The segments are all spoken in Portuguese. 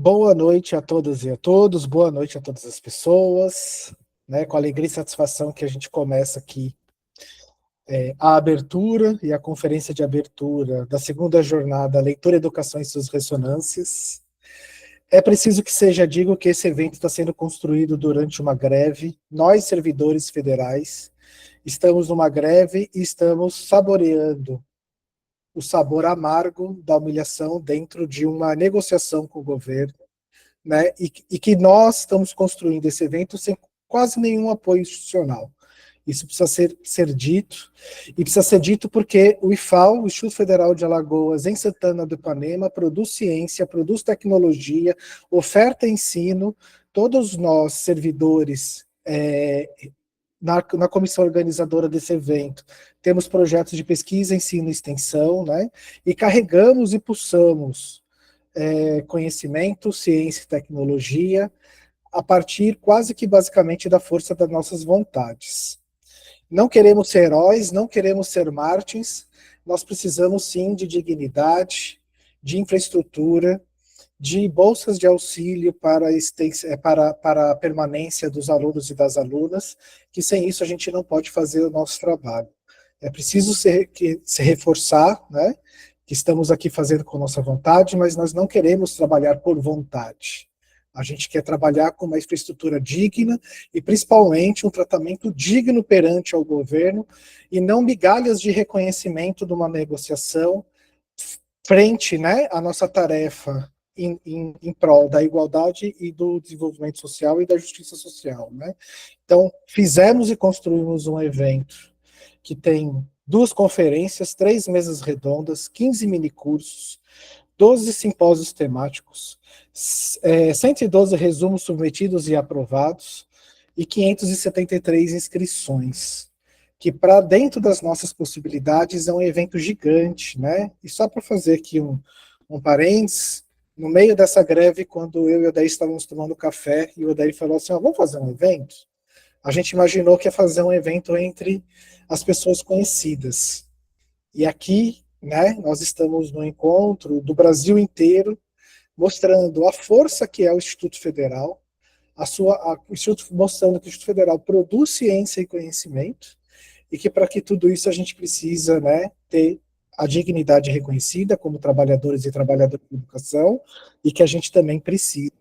Boa noite a todas e a todos, boa noite a todas as pessoas, né? Com alegria e satisfação que a gente começa aqui a abertura e a conferência de abertura da segunda jornada Leitura, Educação e suas Ressonâncias. É preciso que seja dito que esse evento está sendo construído durante uma greve. Nós, servidores federais, estamos numa greve e estamos saboreando o sabor amargo da humilhação dentro de uma negociação com o governo, né? E que nós estamos construindo esse evento sem quase nenhum apoio institucional. Isso precisa ser dito, e precisa ser dito porque o IFAL, o Instituto Federal de Alagoas, em Santana do Ipanema, produz ciência, produz tecnologia, oferta ensino. Todos nós, servidores, na comissão organizadora desse evento, temos projetos de pesquisa, ensino e extensão, né? E carregamos e pulsamos conhecimento, ciência e tecnologia, a partir quase que basicamente da força das nossas vontades. Não queremos ser heróis, não queremos ser mártires, nós precisamos sim de dignidade, de infraestrutura, de bolsas de auxílio para a permanência dos alunos e das alunas, que sem isso a gente não pode fazer o nosso trabalho. É preciso se reforçar, né, que estamos aqui fazendo com nossa vontade, mas nós não queremos trabalhar por vontade. A gente quer trabalhar com uma infraestrutura digna e, principalmente, um tratamento digno perante ao governo e não migalhas de reconhecimento de uma negociação frente, né, à nossa tarefa em prol da igualdade e do desenvolvimento social e da justiça social, né? Então, fizemos e construímos um evento que tem 2 conferências, 3 mesas redondas, 15 minicursos, 12 simpósios temáticos, 112 resumos submetidos e aprovados e 573 inscrições, que para dentro das nossas possibilidades é um evento gigante, né? E só para fazer aqui um parênteses, no meio dessa greve, quando eu e o Odair estávamos tomando café, e o Odair falou assim, vamos fazer um evento? A gente imaginou que ia fazer um evento entre as pessoas conhecidas. E aqui, né, nós estamos no encontro do Brasil inteiro, mostrando a força que é o Instituto Federal, o Instituto, mostrando que o Instituto Federal produz ciência e conhecimento, e que para que tudo isso a gente precisa, né, ter a dignidade reconhecida como trabalhadores e trabalhadoras de educação, e que a gente também precisa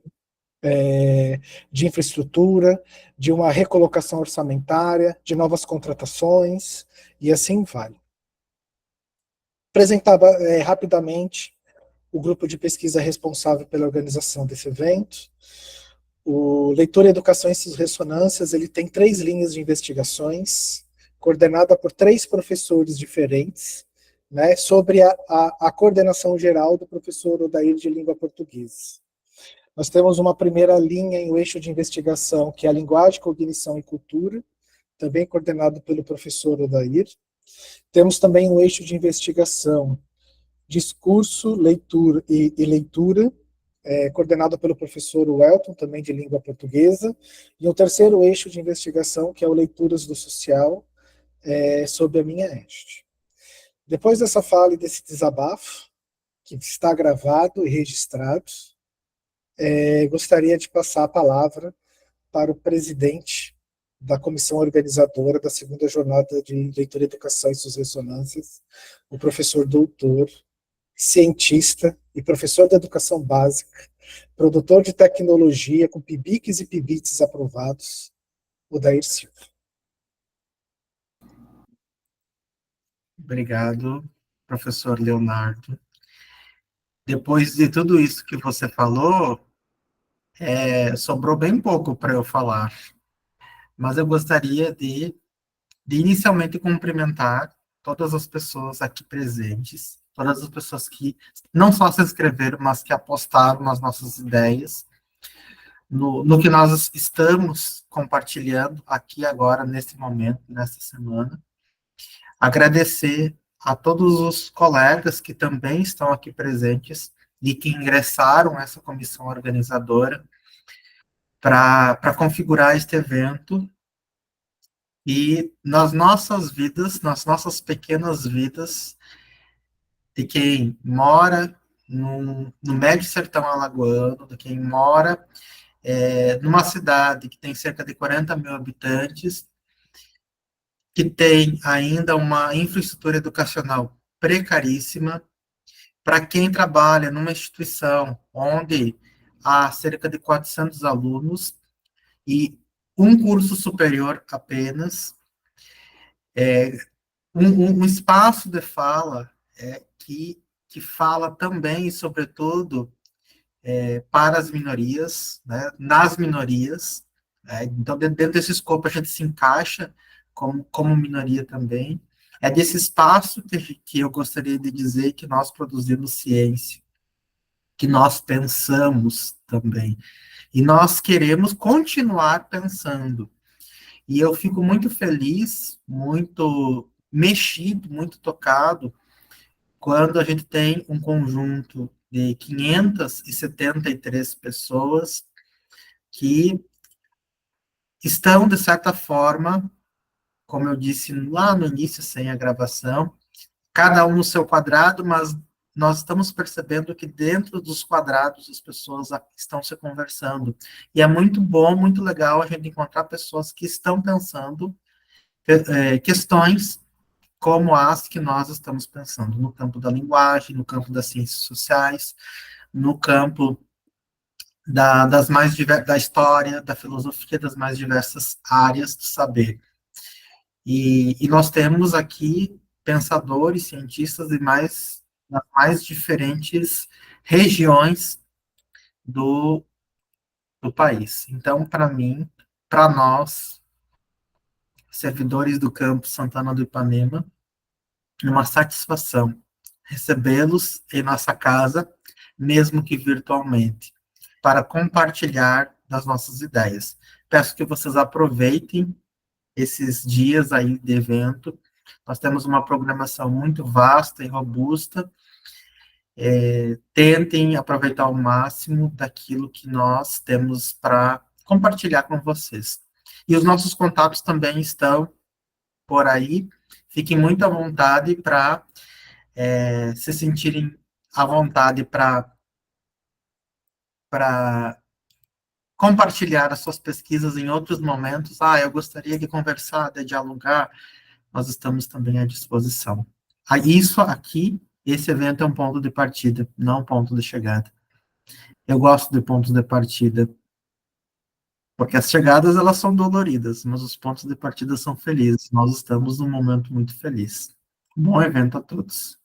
de infraestrutura, de uma recolocação orçamentária, de novas contratações, e assim vai. Apresentava rapidamente o grupo de pesquisa responsável pela organização desse evento. O Leitura, Educação e suas Ressonâncias, ele tem 3 linhas de investigações, coordenada por 3 professores diferentes, né, sobre a coordenação geral do professor Odair de língua portuguesa. Nós temos uma primeira linha em o eixo de investigação, que é a linguagem, cognição e cultura, também coordenado pelo professor Odair. Temos também um eixo de investigação, discurso, leitura e leitura, coordenado pelo professor Welton, também de língua portuguesa, e um terceiro eixo de investigação, que é o Leituras do Social, sob a minha égide. Depois dessa fala e desse desabafo, que está gravado e registrado, gostaria de passar a palavra para o presidente da comissão organizadora da segunda jornada de Leitura, Educação e suas Ressonâncias, o professor doutor, cientista e professor de educação básica, produtor de tecnologia com PIBICs e PIBITs aprovados, Odair Silva. Obrigado, professor Leonardo. Depois de tudo isso que você falou, sobrou bem pouco para eu falar, mas eu gostaria de inicialmente cumprimentar todas as pessoas aqui presentes, todas as pessoas que não só se inscreveram, mas que apostaram nas nossas ideias, no que nós estamos compartilhando aqui agora, nesse momento, nessa semana. Agradecer a todos os colegas que também estão aqui presentes e que ingressaram essa comissão organizadora para configurar este evento e nas nossas vidas, nas nossas pequenas vidas, de quem mora no médio sertão alagoano, de quem mora numa cidade que tem cerca de 40 mil habitantes, que tem ainda uma infraestrutura educacional precaríssima, para quem trabalha numa instituição onde há cerca de 400 alunos e um curso superior apenas, um espaço de fala que fala também, e sobretudo, para as minorias, né, nas minorias. Então, dentro desse escopo, a gente se encaixa como minoria também. É desse espaço que eu gostaria de dizer que nós produzimos ciência, que nós pensamos também. E nós queremos continuar pensando. E eu fico muito feliz, muito mexido, muito tocado, quando a gente tem um conjunto de 573 pessoas que estão, de certa forma, como eu disse lá no início, sem a gravação, cada um no seu quadrado, mas nós estamos percebendo que dentro dos quadrados as pessoas estão se conversando. E é muito bom, muito legal a gente encontrar pessoas que estão pensando questões como as que nós estamos pensando, no campo da linguagem, no campo das ciências sociais, no campo da história, da filosofia, das mais diversas áreas do saber. E nós temos aqui pensadores, cientistas das mais diferentes regiões do, do país. Então, para mim, para nós, servidores do campo Santana do Ipanema, é uma satisfação recebê-los em nossa casa, mesmo que virtualmente, para compartilhar das nossas ideias. Peço que vocês aproveitem esses dias aí de evento. Nós temos uma programação muito vasta e robusta. Tentem aproveitar ao máximo daquilo que nós temos para compartilhar com vocês. E os nossos contatos também estão por aí. Fiquem muito à vontade para se sentirem à vontade para compartilhar as suas pesquisas em outros momentos. Eu gostaria de conversar, de dialogar. Nós estamos também à disposição. Isso aqui, esse evento é um ponto de partida, não um ponto de chegada. Eu gosto de pontos de partida, porque as chegadas elas são doloridas, mas os pontos de partida são felizes. Nós estamos num momento muito feliz. Bom evento a todos.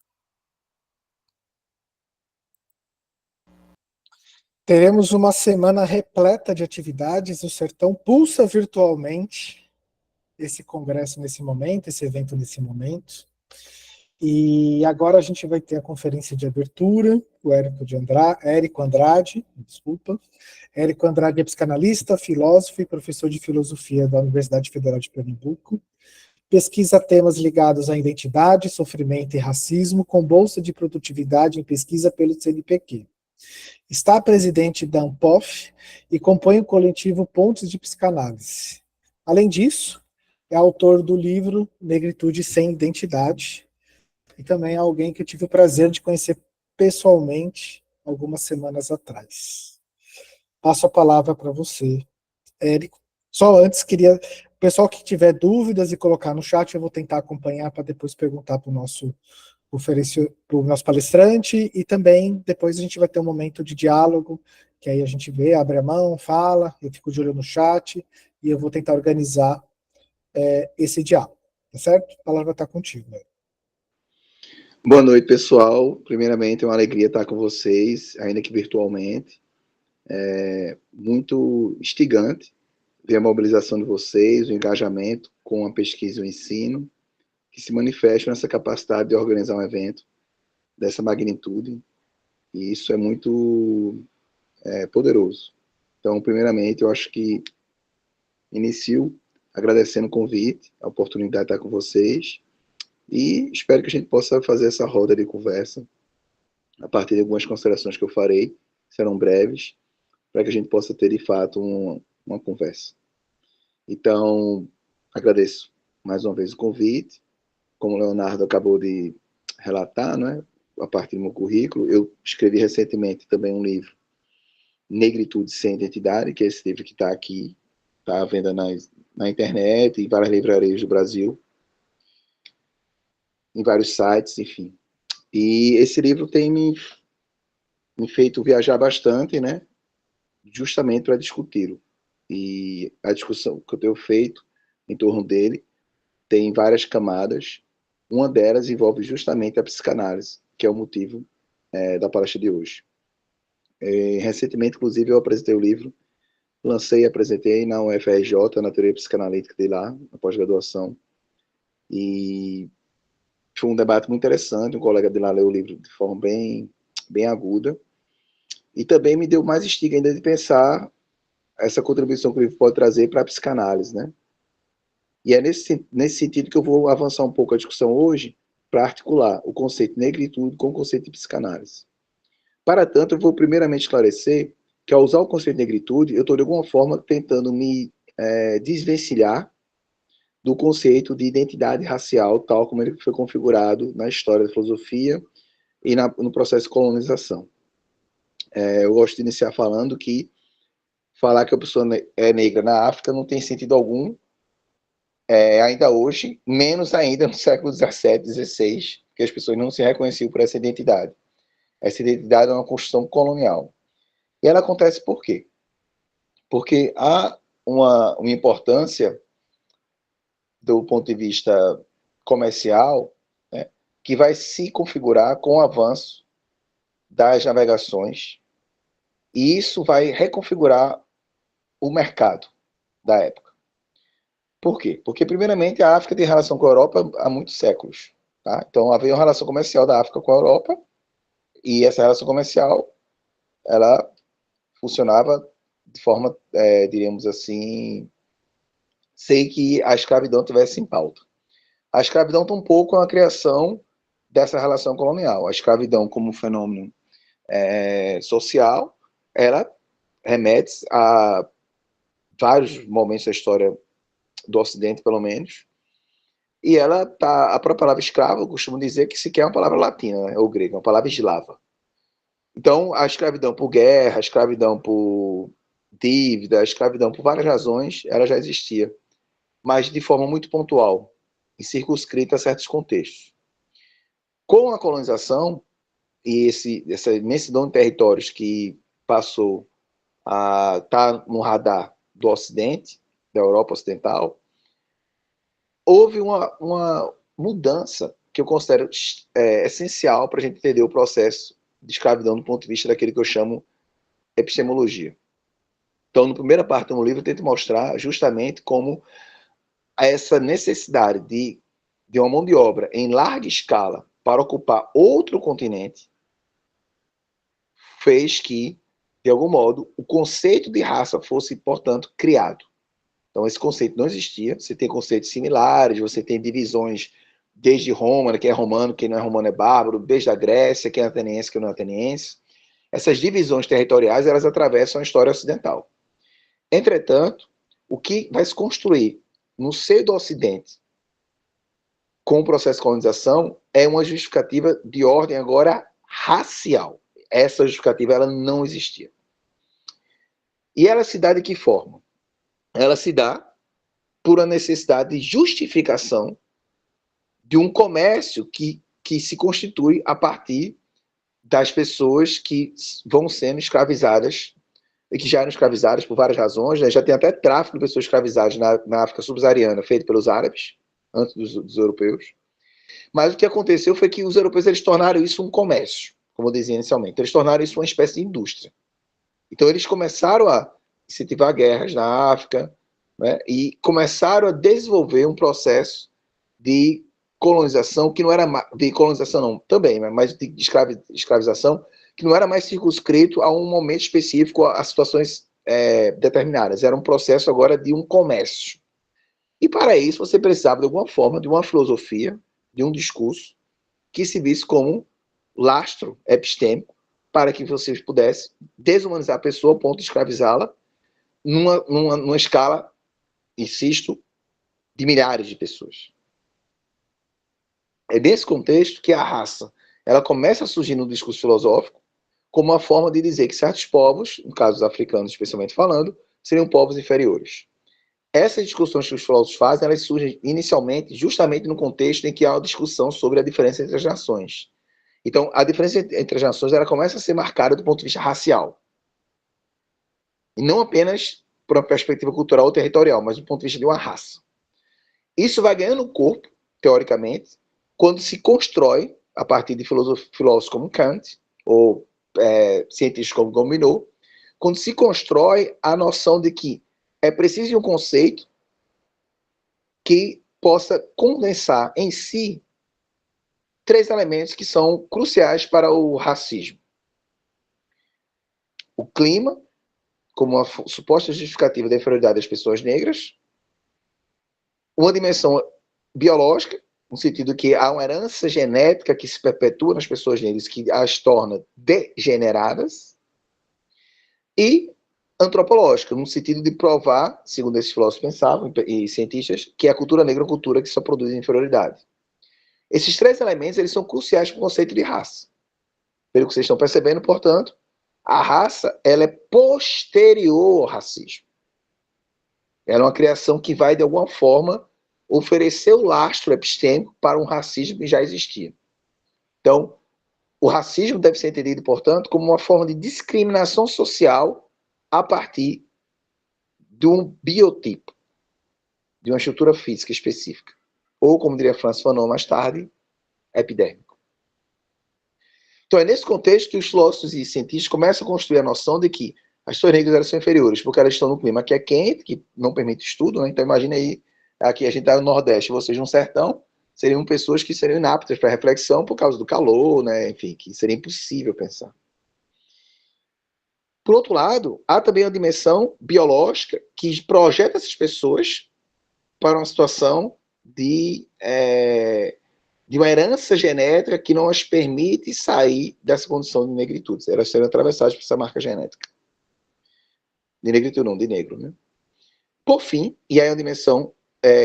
Teremos uma semana repleta de atividades. O Sertão pulsa virtualmente esse congresso nesse momento, esse evento nesse momento. E agora a gente vai ter a conferência de abertura, o Érico Andrade, desculpa. Érico Andrade é psicanalista, filósofo e professor de filosofia da Universidade Federal de Pernambuco. Pesquisa temas ligados à identidade, sofrimento e racismo, com bolsa de produtividade em pesquisa pelo CNPq. Está presidente da ANPOF e compõe o coletivo Pontes de Psicanálise. Além disso, é autor do livro Negritude Sem Identidade, e também é alguém que eu tive o prazer de conhecer pessoalmente algumas semanas atrás. Passo a palavra para você, Érico. Só antes, queria... O pessoal que tiver dúvidas e colocar no chat, eu vou tentar acompanhar para depois perguntar para o nosso palestrante, e também depois a gente vai ter um momento de diálogo, que aí a gente vê, abre a mão, fala, eu fico de olho no chat, e eu vou tentar organizar esse diálogo, tá certo? A palavra está contigo, Érico. Boa noite, pessoal. Primeiramente, é uma alegria estar com vocês, ainda que virtualmente. É muito instigante ver a mobilização de vocês, o engajamento com a pesquisa e o ensino, que se manifesta nessa capacidade de organizar um evento dessa magnitude, e isso é muito poderoso. Então, primeiramente, eu acho que inicio agradecendo o convite, a oportunidade de estar com vocês, e espero que a gente possa fazer essa roda de conversa a partir de algumas considerações que eu farei, serão breves, para que a gente possa ter, de fato, uma conversa. Então, agradeço mais uma vez o convite. Como o Leonardo acabou de relatar, né, a partir do meu currículo. Eu escrevi recentemente também um livro, Negritude Sem Identidade, que é esse livro que está aqui, está à venda na internet, em várias livrarias do Brasil, em vários sites, enfim. E esse livro tem me feito viajar bastante, né? Justamente para discuti-lo. E a discussão que eu tenho feito em torno dele tem várias camadas. Uma delas envolve justamente a psicanálise, que é o motivo da palestra de hoje. Recentemente, inclusive, eu apresentei o livro, lancei e apresentei na UFRJ, na teoria psicanalítica de lá, na pós-graduação. E foi um debate muito interessante, um colega de lá leu o livro de forma bem aguda, e também me deu mais instigo ainda de pensar essa contribuição que o livro pode trazer para a psicanálise, né? E é nesse sentido que eu vou avançar um pouco a discussão hoje, para articular o conceito de negritude com o conceito de psicanálise. Para tanto, eu vou primeiramente esclarecer que, ao usar o conceito de negritude, eu estou, de alguma forma, tentando me desvencilhar do conceito de identidade racial, tal como ele foi configurado na história da filosofia e no processo de colonização. Eu gosto de iniciar falando que falar que a pessoa é negra na África não tem sentido algum, ainda hoje, menos ainda no século XVII, XVI, que as pessoas não se reconheciam por essa identidade. Essa identidade é uma construção colonial. E ela acontece por quê? Porque há uma importância do ponto de vista comercial, né, que vai se configurar com o avanço das navegações, e isso vai reconfigurar o mercado da época. Por quê? Porque, primeiramente, a África tem relação com a Europa há muitos séculos. Tá? Então, havia uma relação comercial da África com a Europa, e essa relação comercial, ela funcionava de forma, diríamos assim, sem que a escravidão tivesse em pauta. A escravidão tampouco é uma criação dessa relação colonial. A escravidão, como fenômeno social, ela remete a vários momentos da história do Ocidente, pelo menos, e ela tá, a própria palavra escravo, eu costumo dizer que sequer é uma palavra latina, né, ou grega, é uma palavra eslava. Então, a escravidão por guerra, a escravidão por dívida, a escravidão por várias razões, ela já existia, mas de forma muito pontual e circunscrita a certos contextos. Com a colonização e essa imensidão de territórios que passou a estar no radar do Ocidente, da Europa Ocidental, houve uma mudança que eu considero essencial para a gente entender o processo de escravidão do ponto de vista daquele que eu chamo epistemologia. Então, na primeira parte do livro, eu tento mostrar justamente como essa necessidade de uma mão de obra em larga escala para ocupar outro continente fez que, de algum modo, o conceito de raça fosse, portanto, criado. Então, esse conceito não existia. Você tem conceitos similares, você tem divisões desde Roma, né, quem é romano, quem não é romano é bárbaro, desde a Grécia, quem é ateniense, quem não é ateniense. Essas divisões territoriais, elas atravessam a história ocidental. Entretanto, o que vai se construir no seio do Ocidente com o processo de colonização é uma justificativa de ordem agora racial. Essa justificativa ela não existia. E ela se dá de que forma? Ela se dá por a necessidade de justificação de um comércio que se constitui a partir das pessoas que vão sendo escravizadas e que já eram escravizadas por várias razões, né? Já tem até tráfico de pessoas escravizadas na África subsaariana, feito pelos árabes, antes dos europeus. Mas o que aconteceu foi que os europeus eles tornaram isso um comércio, como eu dizia inicialmente. Eles tornaram isso uma espécie de indústria. Então eles começaram a incentivar guerras na África, né? E começaram a desenvolver um processo de colonização que não era de colonização não, também, mas de escravização que não era mais circunscrito a um momento específico, a situações determinadas. Era um processo agora de um comércio. E para isso você precisava de alguma forma de uma filosofia, de um discurso que se visse como lastro epistêmico para que você pudesse desumanizar a pessoa ao ponto de escravizá-la numa escala, insisto, de milhares de pessoas. É nesse contexto que a raça ela começa a surgir no discurso filosófico como uma forma de dizer que certos povos, no caso os africanos especialmente falando, seriam povos inferiores. Essas discussões que os filósofos fazem, elas surgem inicialmente justamente no contexto em que há uma discussão sobre a diferença entre as nações. Então, a diferença entre as nações ela começa a ser marcada do ponto de vista racial. E não apenas por uma perspectiva cultural ou territorial, mas do ponto de vista de uma raça. Isso vai ganhando corpo, teoricamente, quando se constrói, a partir de filósofos como Kant, ou cientistas como Gobineau, quando se constrói a noção de que é preciso de um conceito que possa condensar em si 3 elementos que são cruciais para o racismo. O clima, como uma suposta justificativa da inferioridade das pessoas negras, uma dimensão biológica, no sentido que há uma herança genética que se perpetua nas pessoas negras, que as torna degeneradas, e antropológica, no sentido de provar, segundo esses filósofos pensavam e cientistas, que a cultura negra é uma cultura que só produz inferioridade. Esses 3 elementos eles são cruciais para o conceito de raça. Pelo que vocês estão percebendo, portanto, a raça ela é posterior ao racismo. Ela é uma criação que vai, de alguma forma, oferecer o lastro epistêmico para um racismo que já existia. Então, o racismo deve ser entendido, portanto, como uma forma de discriminação social a partir de um biotipo, de uma estrutura física específica. Ou, como diria Francis Fanon mais tarde, epidérmico. Então, é nesse contexto que os filósofos e cientistas começam a construir a noção de que as pessoas negras elas são inferiores, porque elas estão no clima que é quente, que não permite estudo, né? Então, imagine aí, aqui a gente está no Nordeste, vocês no Sertão, seriam pessoas que seriam inaptas para reflexão por causa do calor, né? Enfim, que seria impossível pensar. Por outro lado, há também uma dimensão biológica que projeta essas pessoas para uma situação de uma herança genética que não as permite sair dessa condição de negritude. Elas serão atravessadas por essa marca genética. De negritude não, de negro. Né? Por fim, e aí é uma dimensão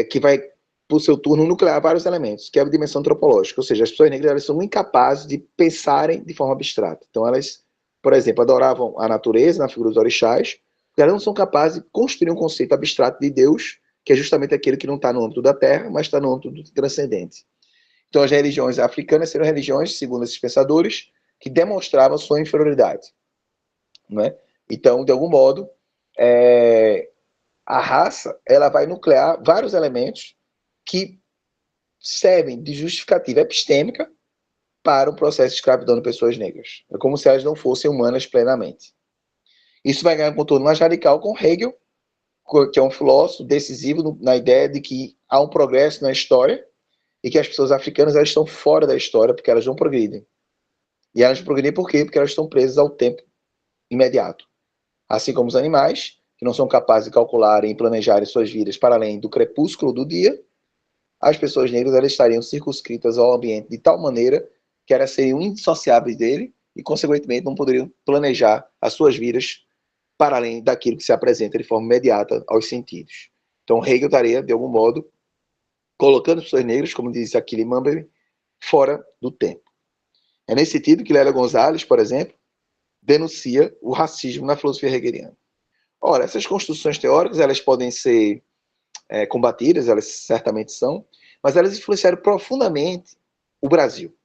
que vai, por seu turno, nuclear vários elementos, que é a dimensão antropológica. Ou seja, as pessoas negras elas são incapazes de pensarem de forma abstrata. Então, elas, por exemplo, adoravam a natureza na figura dos orixás, porque elas não são capazes de construir um conceito abstrato de Deus, que é justamente aquele que não está no âmbito da Terra, mas está no âmbito do transcendente. Então, as religiões africanas seriam religiões, segundo esses pensadores, que demonstravam sua inferioridade. Não é? Então, de algum modo, a raça ela vai nuclear vários elementos que servem de justificativa epistêmica para o processo de escravidão de pessoas negras. É como se elas não fossem humanas plenamente. Isso vai ganhar um contorno mais radical com Hegel, que é um filósofo decisivo na ideia de que há um progresso na história e que as pessoas africanas elas estão fora da história porque elas não progridem. E elas não progridem por quê? Porque elas estão presas ao tempo imediato. Assim como os animais, que não são capazes de calcularem e planejarem suas vidas para além do crepúsculo do dia, as pessoas negras elas estariam circunscritas ao ambiente de tal maneira que elas seriam indissociáveis dele e, consequentemente, não poderiam planejar as suas vidas para além daquilo que se apresenta de forma imediata aos sentidos. Então, Hegel estaria, de algum modo, colocando as pessoas negras, como diz Achille Mbembe, fora do tempo. É nesse sentido que Lélia Gonzalez, por exemplo, denuncia o racismo na filosofia hegeliana. Ora, essas construções teóricas elas podem ser combatidas, elas certamente são, mas elas influenciaram profundamente o Brasil.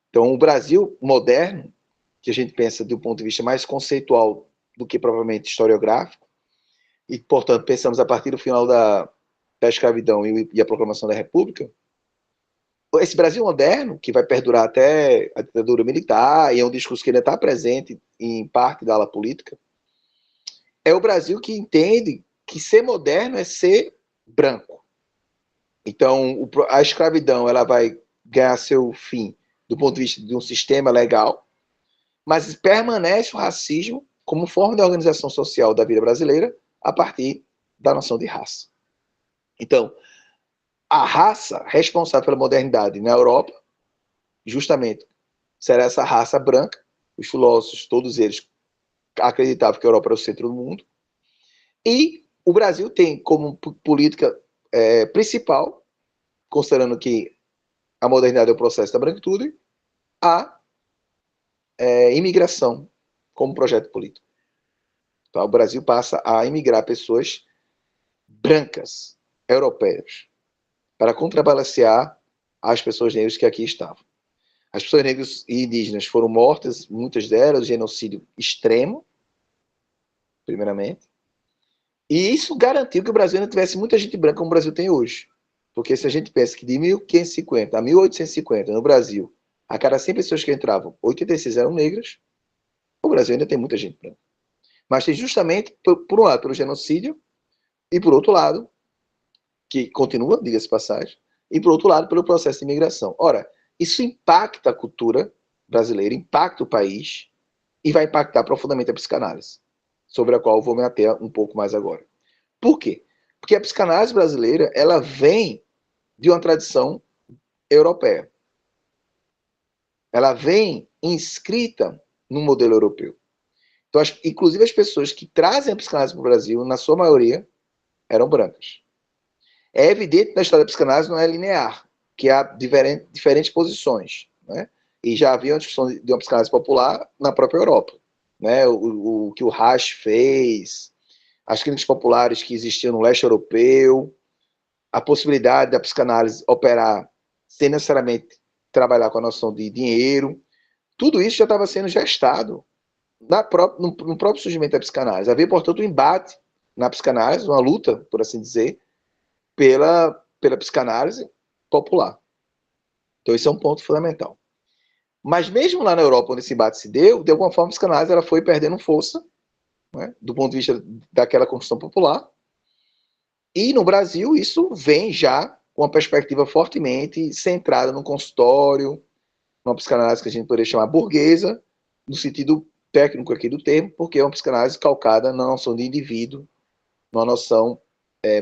Então, o Brasil moderno, que a gente pensa do ponto de vista mais conceitual do que provavelmente historiográfico, e, portanto, pensamos a partir do final da escravidão e a proclamação da República, esse Brasil moderno, que vai perdurar até a ditadura militar, e é um discurso que ainda está presente em parte da ala política, é o Brasil que entende que ser moderno é ser branco. Então, a escravidão ela vai ganhar seu fim do ponto de vista de um sistema legal, mas permanece o racismo como forma de organização social da vida brasileira a partir da noção de raça. Então, a raça responsável pela modernidade na Europa, justamente, será essa raça branca. Os filósofos, todos eles, acreditavam que a Europa era o centro do mundo. E o Brasil tem como política principal, considerando que a modernidade é o processo da branquitude, a imigração como projeto político. Então, o Brasil passa a imigrar pessoas brancas, europeias, para contrabalancear as pessoas negras que aqui estavam. As pessoas negras e indígenas foram mortas, muitas delas, genocídio extremo, primeiramente. E isso garantiu que o Brasil não tivesse muita gente branca como o Brasil tem hoje. Porque se a gente pensa que de 1550 a 1850, no Brasil, a cada 100 pessoas que entravam, 86 eram negras, o Brasil ainda tem muita gente branca. Mas tem justamente, por um lado, pelo genocídio, e por outro lado, que continua, diga-se passagem, e por outro lado, pelo processo de imigração. Ora, isso impacta a cultura brasileira, impacta o país, e vai impactar profundamente a psicanálise, sobre a qual eu vou me ater um pouco mais agora. Por quê? Porque a psicanálise brasileira, ela vem de uma tradição europeia. Ela vem inscrita no modelo europeu. Então, inclusive as pessoas que trazem a psicanálise para o Brasil, na sua maioria, eram brancas. É evidente que na história da psicanálise não é linear, que há diferentes posições, né? E já havia uma discussão de uma psicanálise popular na própria Europa, né? O que o Reich fez, as clínicas populares que existiam no leste europeu, a possibilidade da psicanálise operar sem necessariamente trabalhar com a noção de dinheiro, tudo isso já estava sendo gestado no próprio surgimento da psicanálise. Havia, portanto, um embate na psicanálise, uma luta, por assim dizer, pela psicanálise popular. Então, esse é um ponto fundamental. Mas mesmo lá na Europa, onde esse embate se deu, de alguma forma a psicanálise ela foi perdendo força, né, do ponto de vista daquela construção popular. E no Brasil, isso vem já com uma perspectiva fortemente centrada no consultório, uma psicanálise que a gente poderia chamar burguesa, no sentido técnico aqui do termo, porque é uma psicanálise calcada na noção de indivíduo, numa noção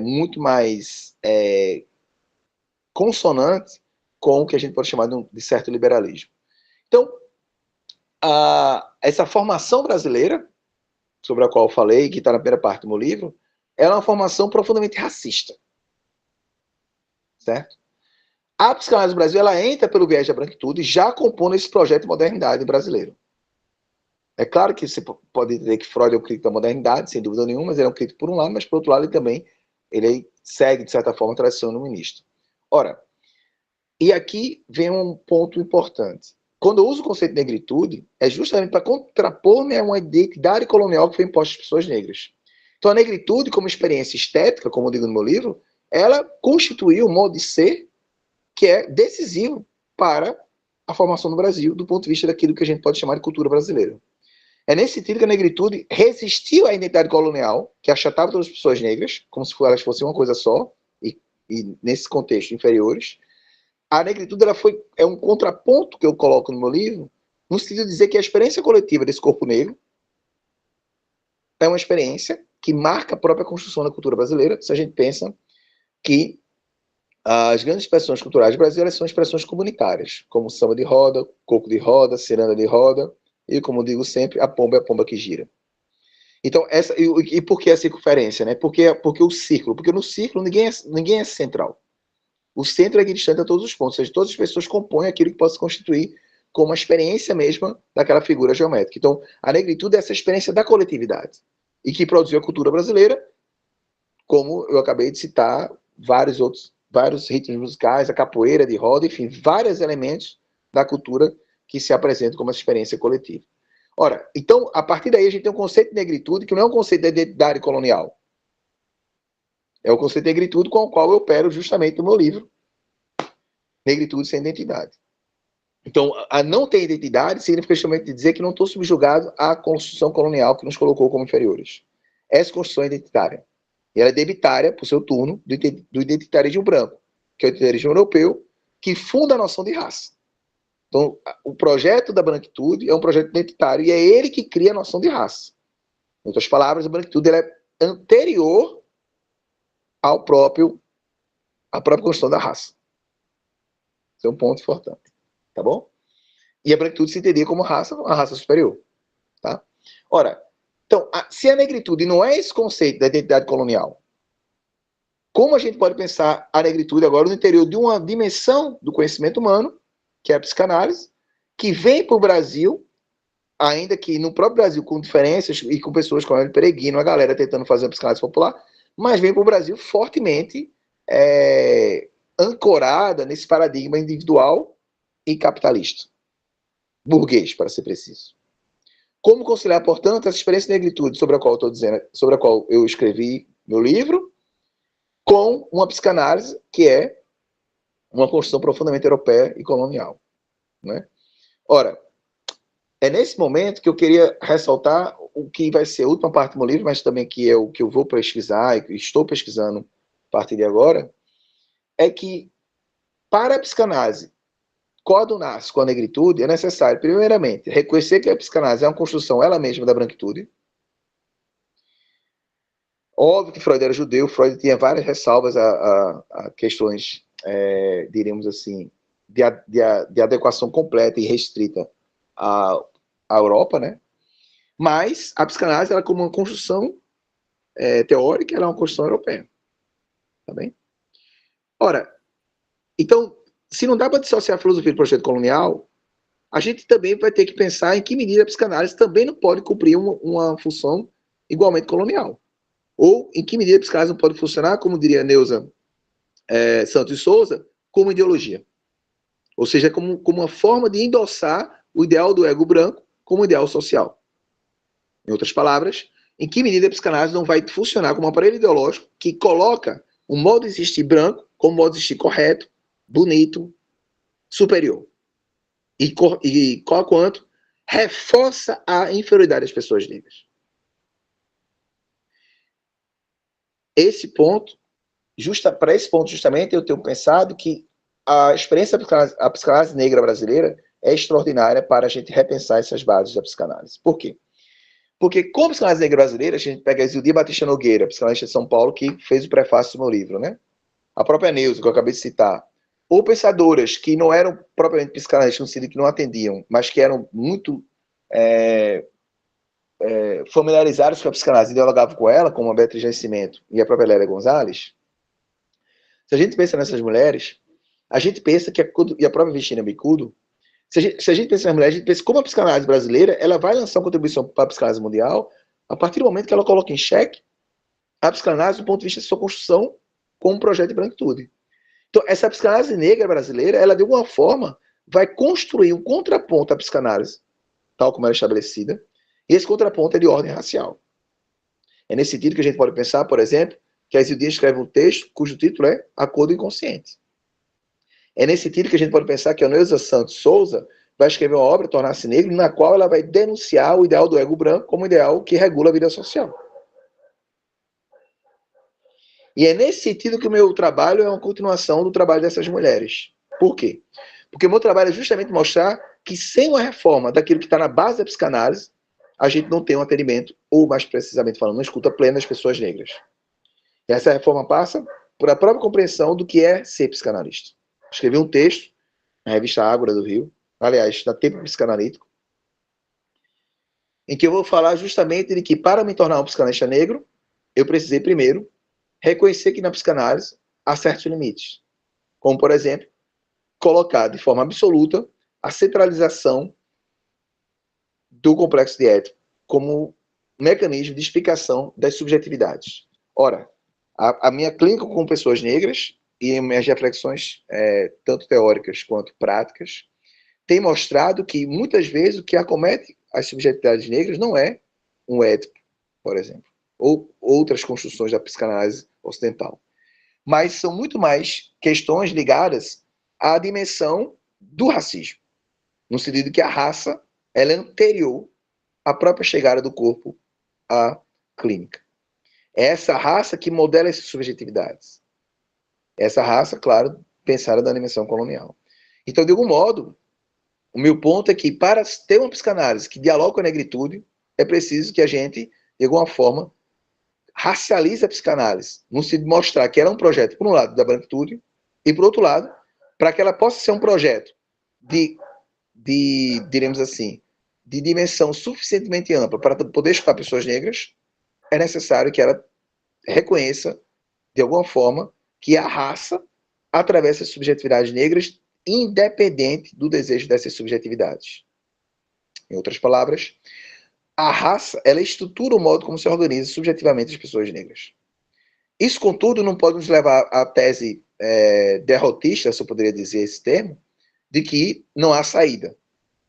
muito mais consonante com o que a gente pode chamar de certo liberalismo. Então, essa formação brasileira, sobre a qual eu falei, que está na primeira parte do meu livro, ela é uma formação profundamente racista. Certo? A psicanálise do Brasil, ela entra pelo viés da branquitude, já compondo esse projeto de modernidade brasileiro. É claro que você pode dizer que Freud é um crítico da modernidade, sem dúvida nenhuma, mas ele é um crítico por um lado, mas por outro lado ele também segue, de certa forma, a tradição iluminista. Ora, e aqui vem um ponto importante. Quando eu uso o conceito de negritude, é justamente para contrapor-me a uma identidade colonial que foi imposta às pessoas negras. Então, a negritude, como experiência estética, como eu digo no meu livro, ela constituiu um modo de ser que é decisivo para a formação do Brasil, do ponto de vista daquilo que a gente pode chamar de cultura brasileira. É nesse sentido que a negritude resistiu à identidade colonial, que achatava todas as pessoas negras, como se elas fossem uma coisa só, e nesse contexto, inferiores. A negritude é um contraponto que eu coloco no meu livro, no sentido de dizer que a experiência coletiva desse corpo negro é uma experiência que marca a própria construção da cultura brasileira, se a gente pensa que as grandes expressões culturais do Brasil elas são expressões comunitárias, como samba de roda, coco de roda, ciranda de roda, e como digo sempre, a pomba é a pomba que gira. Então, e por que a circunferência? Né? Porque o círculo? Porque no círculo ninguém é central. O centro é equidistante a todos os pontos, ou seja, todas as pessoas compõem aquilo que pode se constituir como uma experiência mesma daquela figura geométrica. Então, a negritude é essa experiência da coletividade, e que produziu a cultura brasileira, como eu acabei de citar, vários ritmos musicais, a capoeira de roda, enfim, vários elementos da cultura que se apresentam como essa experiência coletiva. Ora, então, a partir daí a gente tem um conceito de negritude que não é um conceito de identidade colonial. É o conceito de negritude com o qual eu opero justamente no meu livro, Negritude Sem Identidade. Então, a não ter identidade significa justamente dizer que não estou subjugado à construção colonial que nos colocou como inferiores. Essa construção é identitária. E ela é debitária, por seu turno, do identitarismo branco, que é o identitarismo europeu, que funda a noção de raça. Então, o projeto da branquitude é um projeto identitário e é ele que cria a noção de raça. Em outras palavras, a branquitude ela é anterior à própria construção da raça. Esse é um ponto importante. Tá bom? E a branquitude se entendia como raça, uma raça superior. Tá? Ora, então, se a negritude não é esse conceito da identidade colonial, como a gente pode pensar a negritude agora no interior de uma dimensão do conhecimento humano, que é a psicanálise, que vem para o Brasil, ainda que no próprio Brasil, com diferenças e com pessoas como o Peregrino, a galera tentando fazer a psicanálise popular, mas vem para o Brasil fortemente ancorada nesse paradigma individual e capitalista. Burguês, para ser preciso. Como conciliar, portanto, essa experiência de negritude sobre a qual eu estou dizendo, sobre a qual eu escrevi meu livro, com uma psicanálise que é uma construção profundamente europeia e colonial, né? Ora, é nesse momento que eu queria ressaltar o que vai ser a última parte do meu livro, mas também que é o que eu vou pesquisar e estou pesquisando a partir de agora, é que para a psicanálise coadunar-se com a negritude, é necessário, primeiramente, reconhecer que a psicanálise é uma construção ela mesma da branquitude. Óbvio que Freud era judeu, Freud tinha várias ressalvas a questões, diríamos assim, de adequação completa e restrita à Europa, né? Mas a psicanálise, ela como uma construção teórica, ela é uma construção europeia. Tá bem? Ora, então, se não dá para dissociar a filosofia do projeto colonial, a gente também vai ter que pensar em que medida a psicanálise também não pode cumprir uma função igualmente colonial. Ou em que medida a psicanálise não pode funcionar, como diria Neuza Santos de Souza, como ideologia. Ou seja, como uma forma de endossar o ideal do ego branco como ideal social. Em outras palavras, em que medida a psicanálise não vai funcionar como um aparelho ideológico que coloca um modo de existir branco como um modo de existir correto, bonito, superior. E quanto reforça a inferioridade das pessoas negras. Para esse ponto, justamente, eu tenho pensado que a experiência da psicanálise negra brasileira é extraordinária para a gente repensar essas bases da psicanálise. Por quê? Porque, como psicanálise negra brasileira, a gente pega a Zildia Batista Nogueira, psicanalista de São Paulo, que fez o prefácio do meu livro, né? A própria Neuza, que eu acabei de citar. Ou pensadoras que não eram propriamente psicanalistas, no sentido que não atendiam, mas que eram muito familiarizadas com a psicanálise e dialogavam com ela, como a Beatriz Nascimento e a própria Lélia Gonzalez. Se a gente pensa nessas mulheres, a gente pensa que e a própria Virginia Bicudo, se a gente pensa nas mulheres, a gente pensa como a psicanálise brasileira ela vai lançar uma contribuição para a psicanálise mundial a partir do momento que ela coloca em xeque a psicanálise do ponto de vista de sua construção como um projeto de branquitude. Então, essa psicanálise negra brasileira, ela de alguma forma vai construir um contraponto à psicanálise, tal como ela é estabelecida, e esse contraponto é de ordem racial. É nesse sentido que a gente pode pensar, por exemplo, que a Zildia escreve um texto cujo título é Acordo Inconsciente. É nesse sentido que a gente pode pensar que a Neuza Santos Souza vai escrever uma obra, Tornar-se Negro, na qual ela vai denunciar o ideal do ego branco como ideal que regula a vida social. E é nesse sentido que o meu trabalho é uma continuação do trabalho dessas mulheres. Por quê? Porque o meu trabalho é justamente mostrar que sem uma reforma daquilo que está na base da psicanálise, a gente não tem um atendimento, ou mais precisamente falando, uma escuta plena das pessoas negras. E essa reforma passa por a própria compreensão do que é ser psicanalista. Escrevi um texto na revista Ágora do Rio, aliás, da Tempo Psicanalítico, em que eu vou falar justamente de que para me tornar um psicanalista negro, eu precisei primeiro reconhecer que na psicanálise há certos limites. Como, por exemplo, colocar de forma absoluta a centralização do complexo de Édipo como mecanismo de explicação das subjetividades. Ora, a minha clínica com pessoas negras e minhas reflexões, tanto teóricas quanto práticas, tem mostrado que, muitas vezes, o que acomete as subjetividades negras não é um Édipo, por exemplo, ou outras construções da psicanálise ocidental, mas são muito mais questões ligadas à dimensão do racismo, no sentido que a raça ela é anterior à própria chegada do corpo à clínica. É essa raça que modela essas subjetividades. Essa raça, claro, pensada na dimensão colonial. Então, de algum modo, o meu ponto é que, para ter uma psicanálise que dialoga com a negritude, é preciso que a gente, de alguma forma, racialize a psicanálise, no sentido de mostrar que ela é um projeto, por um lado, da branquitude, e, por outro lado, para que ela possa ser um projeto diremos assim, de dimensão suficientemente ampla para poder escutar pessoas negras, é necessário que ela reconheça, de alguma forma, que a raça atravessa as subjetividades negras independente do desejo dessas subjetividades. Em outras palavras, a raça, ela estrutura o modo como se organiza subjetivamente as pessoas negras. Isso, contudo, não pode nos levar à tese derrotista, se eu poderia dizer esse termo, de que não há saída.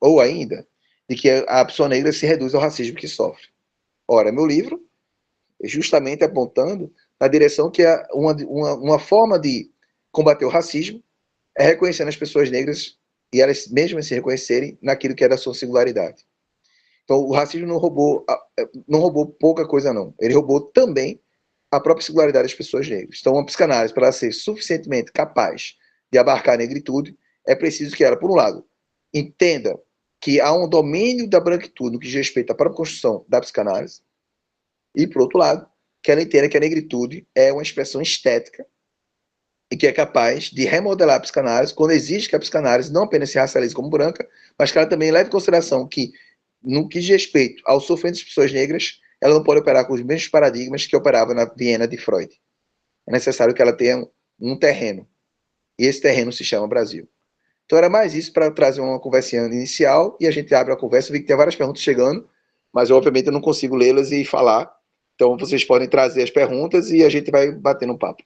Ou ainda, de que a pessoa negra se reduz ao racismo que sofre. Ora, meu livro, justamente apontando na direção que uma forma de combater o racismo é reconhecendo as pessoas negras e elas mesmas se reconhecerem naquilo que é da sua singularidade. Então, o racismo não roubou pouca coisa, não. Ele roubou também a própria singularidade das pessoas negras. Então, uma psicanálise, para ela ser suficientemente capaz de abarcar a negritude, é preciso que ela, por um lado, entenda que há um domínio da branquitude no que diz respeito à própria construção da psicanálise, e, por outro lado, que ela entenda que a negritude é uma expressão estética e que é capaz de remodelar a psicanálise quando exige que a psicanálise não apenas se racialize como branca, mas que ela também leve em consideração que, no que diz respeito ao sofrimento das pessoas negras, ela não pode operar com os mesmos paradigmas que operava na Viena de Freud. É necessário que ela tenha um terreno, e esse terreno se chama Brasil. Então era mais isso para trazer uma conversinha inicial, e a gente abre a conversa. Eu vi que tem várias perguntas chegando, mas obviamente eu não consigo lê-las e falar. Então vocês podem trazer as perguntas e a gente vai batendo um papo.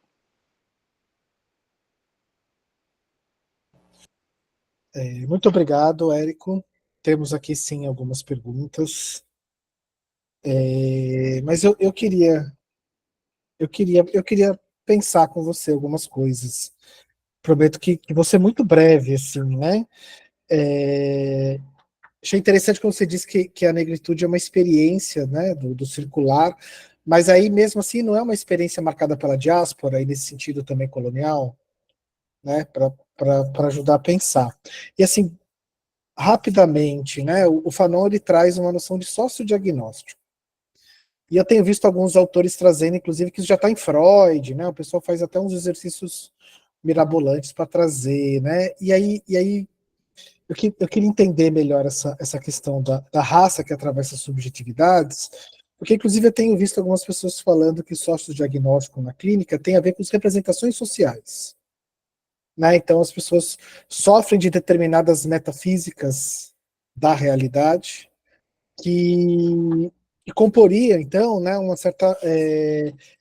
Muito obrigado, Érico. Temos aqui sim algumas perguntas. Mas eu queria pensar com você algumas coisas. Prometo que vou ser muito breve, assim, né? Achei interessante quando você disse que a negritude é uma experiência, né, do circular, mas aí mesmo assim não é uma experiência marcada pela diáspora, e nesse sentido também colonial, né, para ajudar a pensar. E assim, rapidamente, né, o Fanon ele traz uma noção de sociodiagnóstico. E eu tenho visto alguns autores trazendo, inclusive, que isso já está em Freud, né? O pessoal faz até uns exercícios mirabolantes para trazer, né? E aí eu queria entender melhor essa questão da raça que atravessa as subjetividades, porque, inclusive, eu tenho visto algumas pessoas falando que sociodiagnóstico na clínica tem a ver com as representações sociais. Né? Então, as pessoas sofrem de determinadas metafísicas da realidade que comporia, então, né, uma certa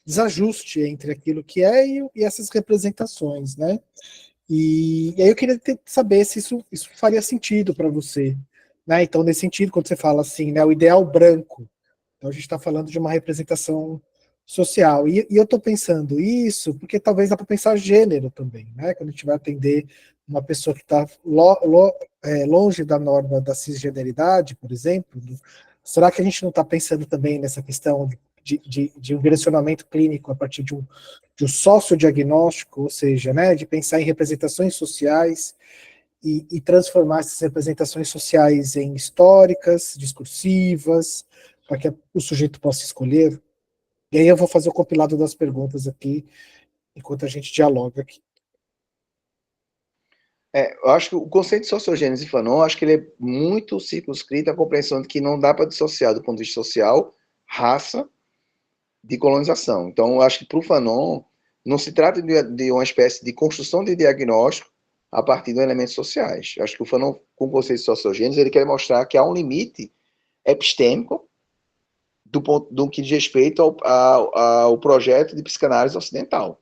desajuste entre aquilo que é e essas representações, né? E aí eu queria saber se isso faria sentido para você, né? Então, nesse sentido, quando você fala assim, né, o ideal branco, então a gente está falando de uma representação social. E eu estou pensando isso porque talvez dá para pensar gênero também, né? Quando a gente vai atender uma pessoa que está longe da norma da cisgeneridade, por exemplo, será que a gente não está pensando também nessa questão de um direcionamento clínico a partir de um sociodiagnóstico, ou seja, né, de pensar em representações sociais e transformar essas representações sociais em históricas, discursivas, para que o sujeito possa escolher? E aí eu vou fazer o compilado das perguntas aqui, enquanto a gente dialoga aqui. Eu acho que o conceito de sociogênese Fanon, acho que ele é muito circunscrito à compreensão de que não dá para dissociar, do ponto de vista social, raça de colonização. Então, eu acho que para o Fanon, não se trata de uma espécie de construção de diagnóstico a partir de elementos sociais. Eu acho que o Fanon, com o conceito de sociogênese, ele quer mostrar que há um limite epistêmico do que diz respeito ao projeto de psicanálise ocidental.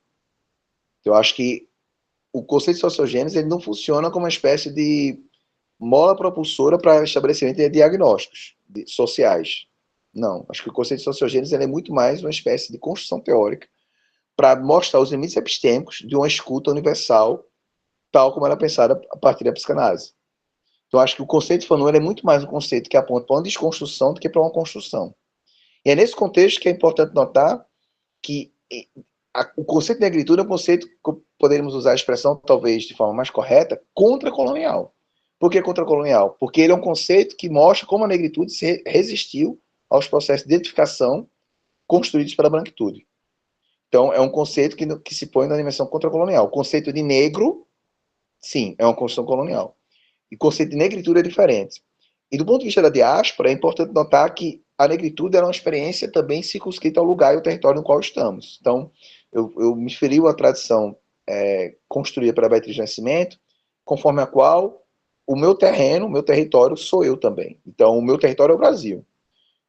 Eu acho que o conceito de sociogênese ele não funciona como uma espécie de mola propulsora para estabelecimento de diagnósticos sociais. Não, acho que o conceito de sociogênese é muito mais uma espécie de construção teórica para mostrar os limites epistêmicos de uma escuta universal, tal como ela é pensada a partir da psicanálise. Então, acho que o conceito de Fanon é muito mais um conceito que aponta para uma desconstrução do que para uma construção. E é nesse contexto que é importante notar que o conceito de negritude é um conceito que poderíamos usar a expressão, talvez de forma mais correta, contra-colonial. Por que contra-colonial? Porque ele é um conceito que mostra como a negritude se resistiu aos processos de identificação construídos pela branquitude. Então, é um conceito que se põe na dimensão contra-colonial. O conceito de negro, sim, é uma construção colonial. E o conceito de negritude é diferente. E do ponto de vista da diáspora, é importante notar que a negritude era uma experiência também circunscrita ao lugar e ao território no qual estamos. Então, eu me feri à tradição construída pela Beatriz Nascimento, conforme a qual o meu terreno, o meu território sou eu também. Então, o meu território é o Brasil.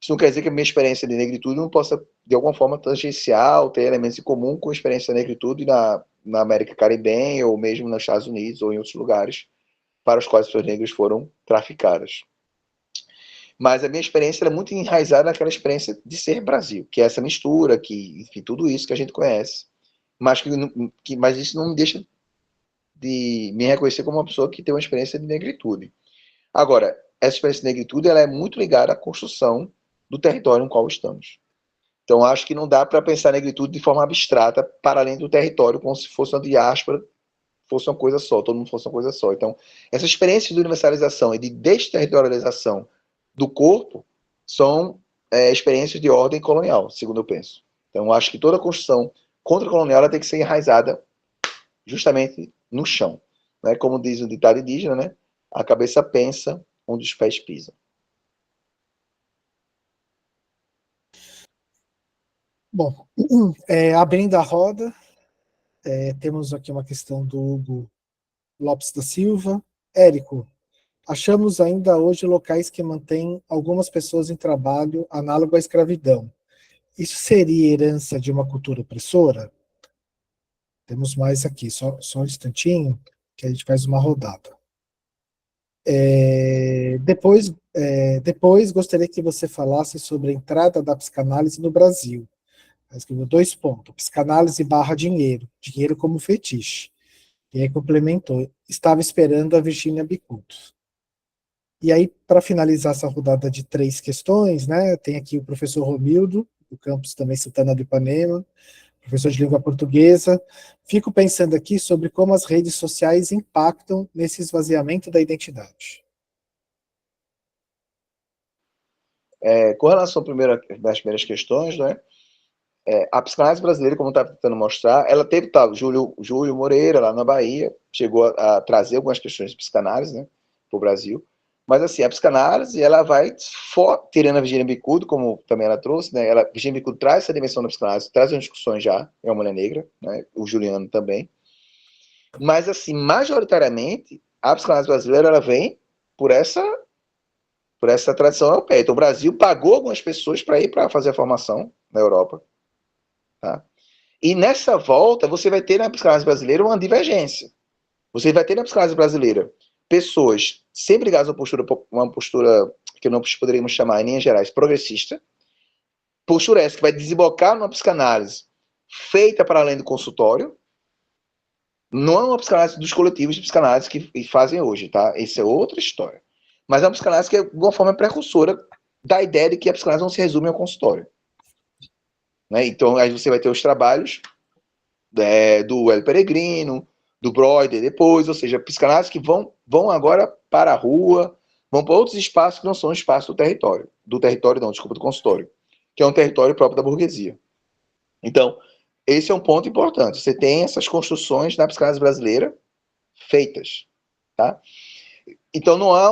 Isso não quer dizer que a minha experiência de negritude não possa, de alguma forma, tangenciar ou ter elementos em comum com a experiência da negritude na América Caribenha, ou mesmo nos Estados Unidos, ou em outros lugares para os quais as pessoas negras foram traficadas. Mas a minha experiência é muito enraizada naquela experiência de ser Brasil, que é essa mistura, que, enfim, tudo isso que a gente conhece. Mas isso não me deixa de me reconhecer como uma pessoa que tem uma experiência de negritude. Agora, essa experiência de negritude ela é muito ligada à construção do território no qual estamos. Então, acho que não dá para pensar negritude de forma abstrata, para além do território, como se fosse uma diáspora, fosse uma coisa só, todo mundo fosse uma coisa só. Então, essa experiência de universalização e de desterritorialização do corpo são experiências de ordem colonial, segundo eu penso. Então, acho que toda a construção contra-colonial ela tem que ser enraizada justamente no chão. Né? Como diz o ditado indígena, né? A cabeça pensa onde os pés pisam. Bom, abrindo a roda, temos aqui uma questão do Hugo Lopes da Silva. Érico, achamos ainda hoje locais que mantêm algumas pessoas em trabalho análogo à escravidão. Isso seria herança de uma cultura opressora? Temos mais aqui, só um instantinho, que a gente faz uma rodada. Depois gostaria que você falasse sobre a entrada da psicanálise no Brasil. Escreveu 2 pontos. Psicanálise barra dinheiro. Dinheiro como fetiche. E aí complementou. Estava esperando a Virginia Bicudo. E aí, para finalizar essa rodada de 3 questões, né, tem aqui o professor Romildo, do campus também Santana do Ipanema, professor de língua portuguesa. Fico pensando aqui sobre como as redes sociais impactam nesse esvaziamento da identidade. Com relação das primeiras questões, né, a psicanálise brasileira, como está tentando mostrar, ela teve Júlio Moreira, lá na Bahia, chegou a trazer algumas questões de psicanálise, né, para o Brasil. Mas, assim, a psicanálise, ela vai, tirando a Virginia Bicudo, como também ela trouxe, né, Virginia Bicudo traz essa dimensão da psicanálise, traz as discussões já, é uma mulher negra, né, o Juliano também. Mas, assim, majoritariamente, a psicanálise brasileira, ela vem por essa tradição europeia. Então, o Brasil pagou algumas pessoas para ir para fazer a formação na Europa. Tá? E nessa volta, você vai ter na psicanálise brasileira uma divergência. Você vai ter na psicanálise brasileira pessoas sempre ligadas a uma postura que nós poderíamos chamar, em linhas gerais, progressista. Postura essa que vai desembocar numa psicanálise feita para além do consultório. Não é uma psicanálise dos coletivos de psicanálise que fazem hoje, tá? Essa é outra história. Mas é uma psicanálise que é, de alguma forma, precursora da ideia de que a psicanálise não se resume ao consultório. Né? Então, aí você vai ter os trabalhos do Hélio Peregrino, do Breuder depois, ou seja, psicanálises que vão agora para a rua, vão para outros espaços que não são espaços do território. Do consultório, que é um território próprio da burguesia. Então, esse é um ponto importante. Você tem essas construções na psicanálise brasileira feitas. Tá? Então, não há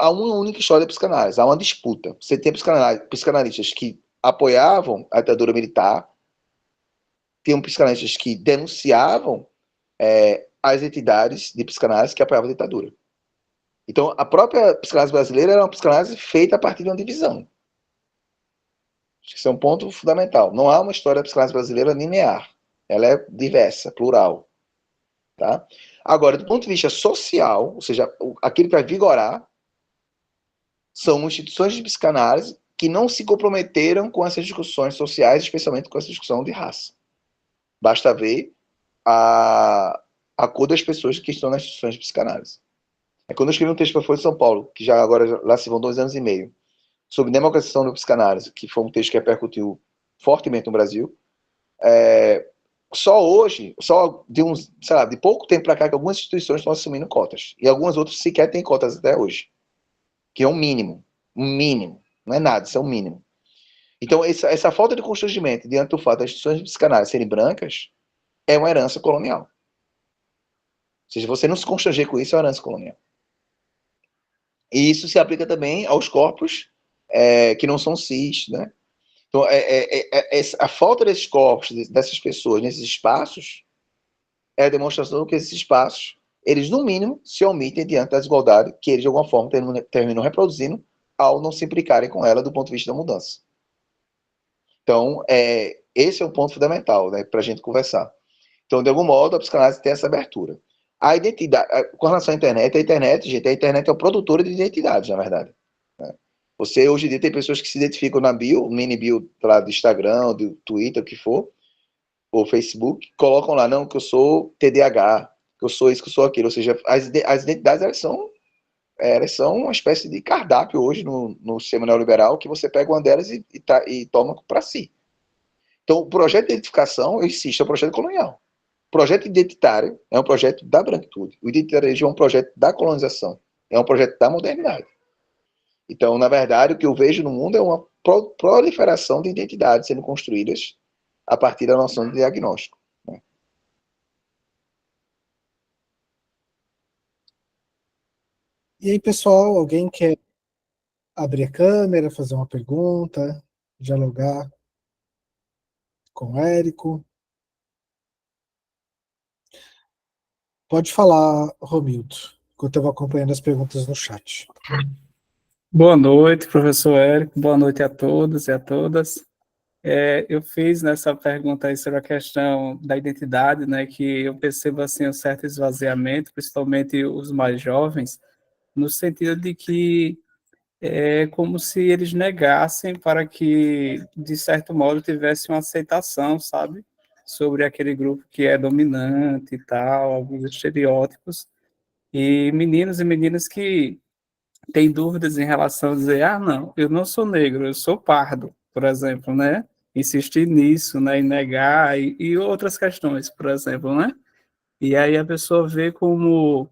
uma única história da psicanálise, há uma disputa. Você tem psicanalistas que apoiavam a ditadura militar, tem psicanalistas que denunciavam as entidades de psicanálise que apoiavam a ditadura. Então, a própria psicanálise brasileira era uma psicanálise feita a partir de uma divisão. Acho que isso é um ponto fundamental. Não há uma história da psicanálise brasileira linear. Ela é diversa, plural. Tá? Agora, do ponto de vista social, ou seja, aquilo que vai vigorar, são instituições de psicanálise que não se comprometeram com essas discussões sociais, especialmente com essa discussão de raça. Basta ver a cor das pessoas que estão nas instituições de psicanálise. Quando eu escrevi um texto para a Folha de São Paulo, que já agora lá se vão 2 anos e meio, sobre democratização da psicanálise, que foi um texto que repercutiu fortemente no Brasil, só hoje, de pouco tempo para cá, que algumas instituições estão assumindo cotas. E algumas outras sequer têm cotas até hoje. Que é um mínimo. Um mínimo. Não é nada, isso é um mínimo. Então, essa falta de constrangimento diante do fato das instituições de psicanálise serem brancas é uma herança colonial. Ou seja, você não se constranger com isso é uma herança colonial. E isso se aplica também aos corpos que não são cis, né? Então, a falta desses corpos, dessas pessoas, nesses espaços, é a demonstração que esses espaços eles, no mínimo, se omitem diante da desigualdade que eles, de alguma forma, terminam reproduzindo ao não se implicarem com ela do ponto de vista da mudança. Então, esse é um ponto fundamental, né, para a gente conversar. Então, de algum modo, a psicanálise tem essa abertura. A identidade, com relação à internet, a internet é o produtor de identidades, na verdade. Né? Você, hoje em dia, tem pessoas que se identificam na bio, mini bio lá do Instagram, do Twitter, o que for, ou Facebook, colocam lá, não, que eu sou TDAH, que eu sou isso, que eu sou aquilo. Ou seja, as identidades, elas são uma espécie de cardápio hoje no sistema neoliberal, que você pega uma delas e toma para si. Então, o projeto de identificação, eu insisto, é um projeto colonial. O projeto identitário é um projeto da branquitude. O identitarismo é um projeto da colonização. É um projeto da modernidade. Então, na verdade, o que eu vejo no mundo é uma proliferação de identidades sendo construídas a partir da noção de diagnóstico. Né? E aí, pessoal, alguém quer abrir a câmera, fazer uma pergunta, dialogar com o Érico? Pode falar, Romildo, enquanto eu vou acompanhando as perguntas no chat. Boa noite, professor Érico. Boa noite a todos e a todas. Eu fiz nessa pergunta aí sobre a questão da identidade, né, que eu percebo assim um certo esvaziamento, principalmente os mais jovens, no sentido de que é como se eles negassem para que, de certo modo, tivesse uma aceitação, sabe, sobre aquele grupo que é dominante e tal, alguns estereótipos, e meninos e meninas que têm dúvidas em relação a dizer, não, eu não sou negro, eu sou pardo, por exemplo, né, insistir nisso, né, e negar, e outras questões, por exemplo, né, e aí a pessoa vê como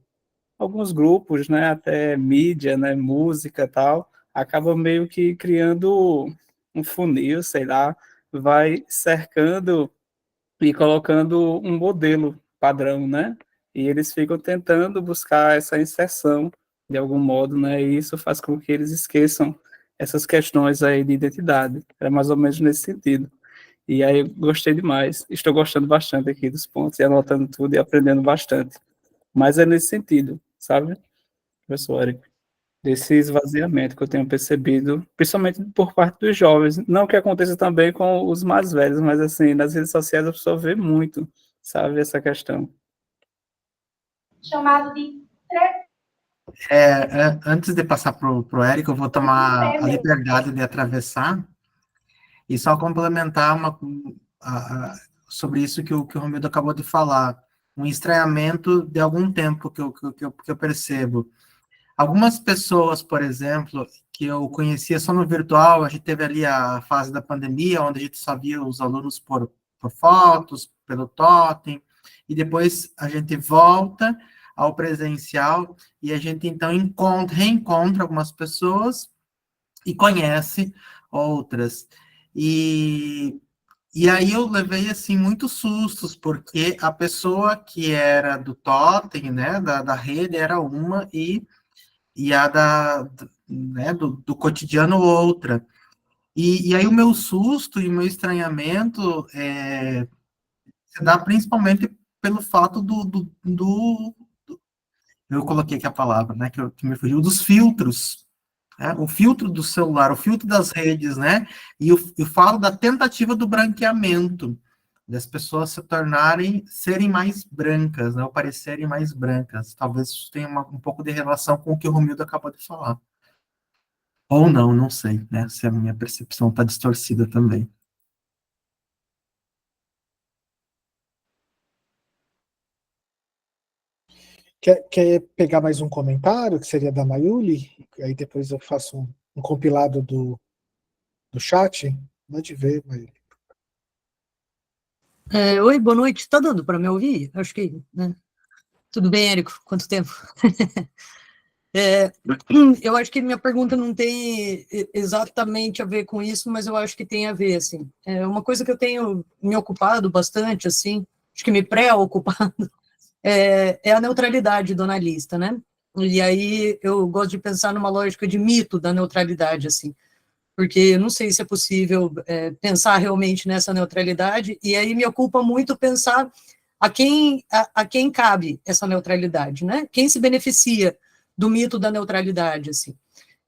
alguns grupos, né, até mídia, né, música e tal, acaba meio que criando um funil, sei lá, vai cercando e colocando um modelo padrão, né? E eles ficam tentando buscar essa inserção de algum modo, né? E isso faz com que eles esqueçam essas questões aí de identidade. É mais ou menos nesse sentido. E aí eu gostei demais. Estou gostando bastante aqui dos pontos e anotando tudo e aprendendo bastante. Mas é nesse sentido, sabe, professor Érico? Desse esvaziamento que eu tenho percebido, principalmente por parte dos jovens. Não que aconteça também com os mais velhos, mas assim, nas redes sociais a pessoa vê muito, sabe, essa questão. Chamado de Antes de passar para o Érico, eu vou tomar a liberdade de atravessar e só complementar sobre isso que o Romildo acabou de falar. Um estranhamento de algum tempo que eu percebo. Algumas pessoas, por exemplo, que eu conhecia só no virtual, a gente teve ali a fase da pandemia, onde a gente só via os alunos por fotos, pelo totem, e depois a gente volta ao presencial e a gente, então, reencontra algumas pessoas e conhece outras. E aí eu levei, assim, muitos sustos, porque a pessoa que era do totem, né, da rede, era uma, e a né, do cotidiano outra. E aí o meu susto e o meu estranhamento se dá principalmente pelo fato eu coloquei aqui a palavra, né, que me fugiu, dos filtros, né, o filtro do celular, o filtro das redes, né, e eu falo da tentativa do branqueamento, das pessoas serem mais brancas, né, ou parecerem mais brancas. Talvez isso tenha um pouco de relação com o que o Romildo acabou de falar. Ou não sei, né, se a minha percepção está distorcida também. Quer pegar mais um comentário, que seria da Mayuli? Aí depois eu faço um compilado do chat. Pode ver, Mayuli. Oi, boa noite. Está dando para me ouvir? Acho que, né? Tudo bem, Érico? Quanto tempo? Eu acho que minha pergunta não tem exatamente a ver com isso, mas eu acho que tem a ver, assim. Uma coisa que eu tenho me ocupado bastante, assim, acho que me preocupado, é a neutralidade do analista, né? E aí eu gosto de pensar numa lógica de mito da neutralidade, assim, porque eu não sei se é possível pensar realmente nessa neutralidade, e aí me ocupa muito pensar a quem cabe essa neutralidade, né? Quem se beneficia do mito da neutralidade, assim.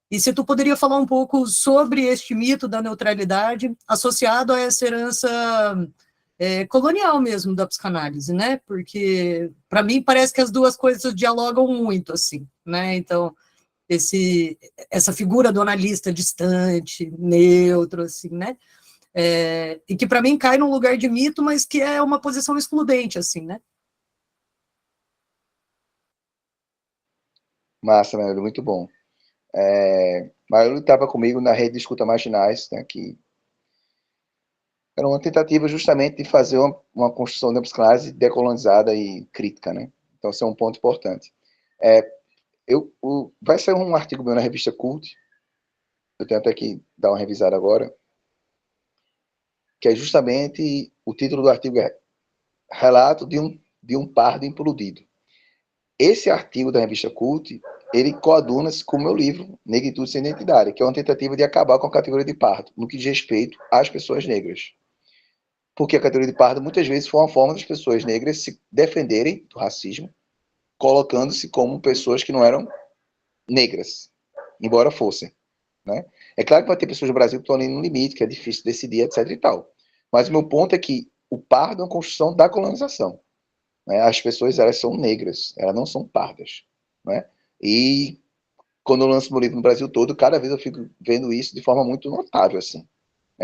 E se tu poderia falar um pouco sobre este mito da neutralidade associado a essa herança colonial mesmo da psicanálise, né? Porque, para mim, parece que as duas coisas dialogam muito, assim, né? Então, essa figura do analista distante, neutro, assim, né? E que, para mim, cai num lugar de mito, mas que é uma posição excludente, assim, né? Massa, Maíra, muito bom. Maíra estava comigo na rede de escuta marginais, né, que era uma tentativa justamente de fazer uma construção da psicanálise decolonizada e crítica, né? Então, esse é um ponto importante. Vai sair um artigo meu na revista Cult, eu tenho até que dar uma revisada agora, que é justamente, o título do artigo é Relato de um pardo implodido. Esse artigo da revista Cult, ele coaduna-se com o meu livro, Negritude Sem Identidade, que é uma tentativa de acabar com a categoria de pardo, no que diz respeito às pessoas negras. Porque a categoria de pardo, muitas vezes, foi uma forma das pessoas negras se defenderem do racismo, colocando-se como pessoas que não eram negras, embora fossem. Né? É claro que vai ter pessoas no Brasil que estão ali no limite, que é difícil decidir, etc. e tal. Mas o meu ponto é que o pardo é uma construção da colonização. Né? As pessoas, elas são negras, elas não são pardas. Né? E quando eu lanço meu livro no Brasil todo, cada vez eu fico vendo isso de forma muito notável, assim.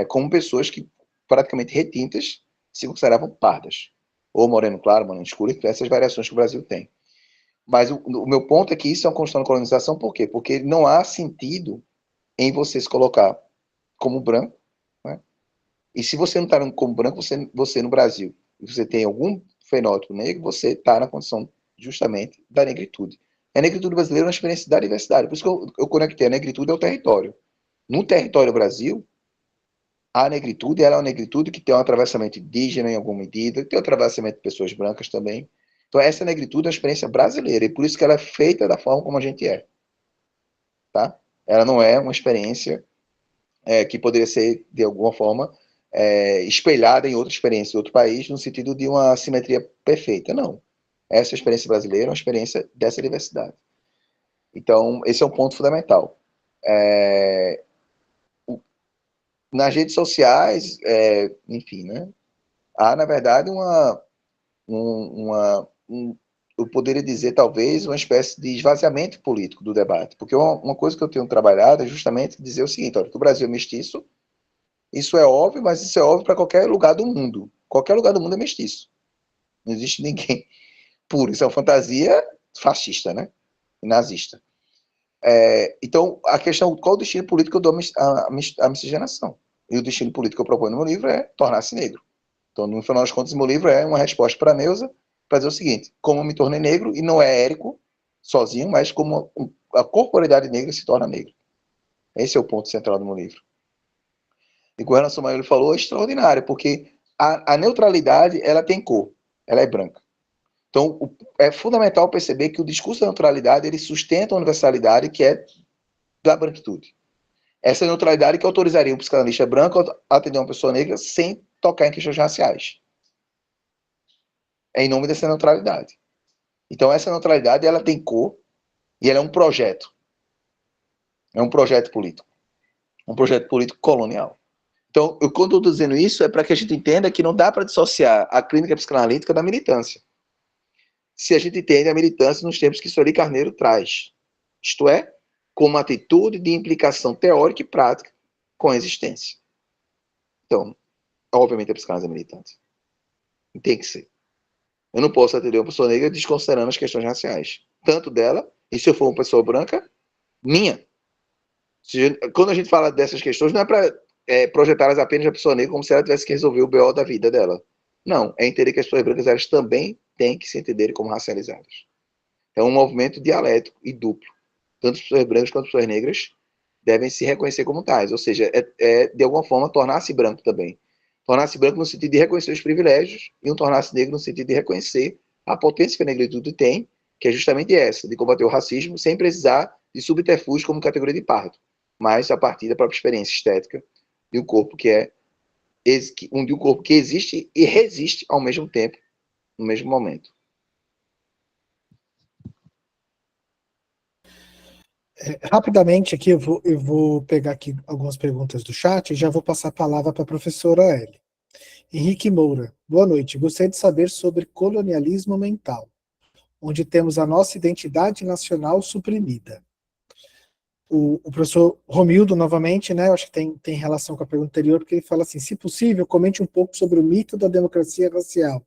Como pessoas que, praticamente retintas, se consideravam pardas. Ou moreno claro, moreno escuro, e essas variações que o Brasil tem. Mas o meu ponto é que isso é uma construção da colonização, por quê? Porque não há sentido em você se colocar como branco, né? E se você não está como branco, você no Brasil, e você tem algum fenótipo negro, você está na condição justamente da negritude. A negritude brasileira é uma experiência da diversidade, por isso que eu conectei a negritude ao território. No território Brasil, a negritude, ela é uma negritude que tem um atravessamento indígena em alguma medida, tem um atravessamento de pessoas brancas também. Então essa negritude é uma experiência brasileira, e por isso que ela é feita da forma como a gente é. Tá? Ela não é uma experiência que poderia ser, de alguma forma, espelhada em outra experiência de outro país, no sentido de uma simetria perfeita. Não. Essa experiência brasileira é uma experiência dessa diversidade. Então, esse é um ponto fundamental. Nas redes sociais, enfim, né, há, na verdade, eu poderia dizer, talvez, uma espécie de esvaziamento político do debate. Porque uma coisa que eu tenho trabalhado é justamente dizer o seguinte: olha, que o Brasil é mestiço, isso é óbvio, mas isso é óbvio para qualquer lugar do mundo. Qualquer lugar do mundo é mestiço. Não existe ninguém puro. Isso é uma fantasia fascista, né? E nazista. Então, a questão, qual o destino político que eu dou à miscigenação? E o destino político que eu proponho no meu livro é tornar-se negro. Então, no final das contas, meu livro é uma resposta para a Neuza, para dizer o seguinte: como eu me tornei negro, e não é Érico sozinho, mas como a corporeidade negra se torna negra. Esse é o ponto central do meu livro. E com relação ao que ele falou, é extraordinário, porque a neutralidade, ela tem cor, ela é branca. Então, é fundamental perceber que o discurso da neutralidade, ele sustenta a universalidade que é da branquitude. Essa neutralidade que autorizaria um psicanalista branco a atender uma pessoa negra sem tocar em questões raciais. É em nome dessa neutralidade. Então, essa neutralidade, ela tem cor e ela é um projeto. É um projeto político. Um projeto político colonial. Então, quando eu estou dizendo isso, é para que a gente entenda que não dá para dissociar a clínica psicanalítica da militância. Se a gente entende a militância nos termos que Sueli Carneiro traz. Isto é, como uma atitude de implicação teórica e prática com a existência. Então, obviamente a psicanálise é militante. E tem que ser. Eu não posso atender uma pessoa negra desconsiderando as questões raciais. Tanto dela, e se eu for uma pessoa branca, minha. Quando a gente fala dessas questões, não é para projetá-las apenas na pessoa negra como se ela tivesse que resolver o BO da vida dela. Não, é entender que as pessoas brancas, elas também têm que se entenderem como racializadas. É um movimento dialético e duplo. Tanto as pessoas brancas quanto as pessoas negras devem se reconhecer como tais, ou seja, de alguma forma tornar-se branco também. Tornar-se branco no sentido de reconhecer os privilégios e um tornar-se negro no sentido de reconhecer a potência que a negritude tem, que é justamente essa, de combater o racismo sem precisar de subterfúgio como categoria de pardo, mas a partir da própria experiência estética de um corpo que um corpo que existe e resiste ao mesmo tempo no mesmo momento. Rapidamente aqui, eu vou pegar aqui algumas perguntas do chat e já vou passar a palavra para a professora Elly. Henrique Moura, boa noite. Gostaria de saber sobre colonialismo mental, onde temos a nossa identidade nacional suprimida. O professor Romildo, novamente, né, eu acho que tem relação com a pergunta anterior, porque ele fala assim, se possível, comente um pouco sobre o mito da democracia racial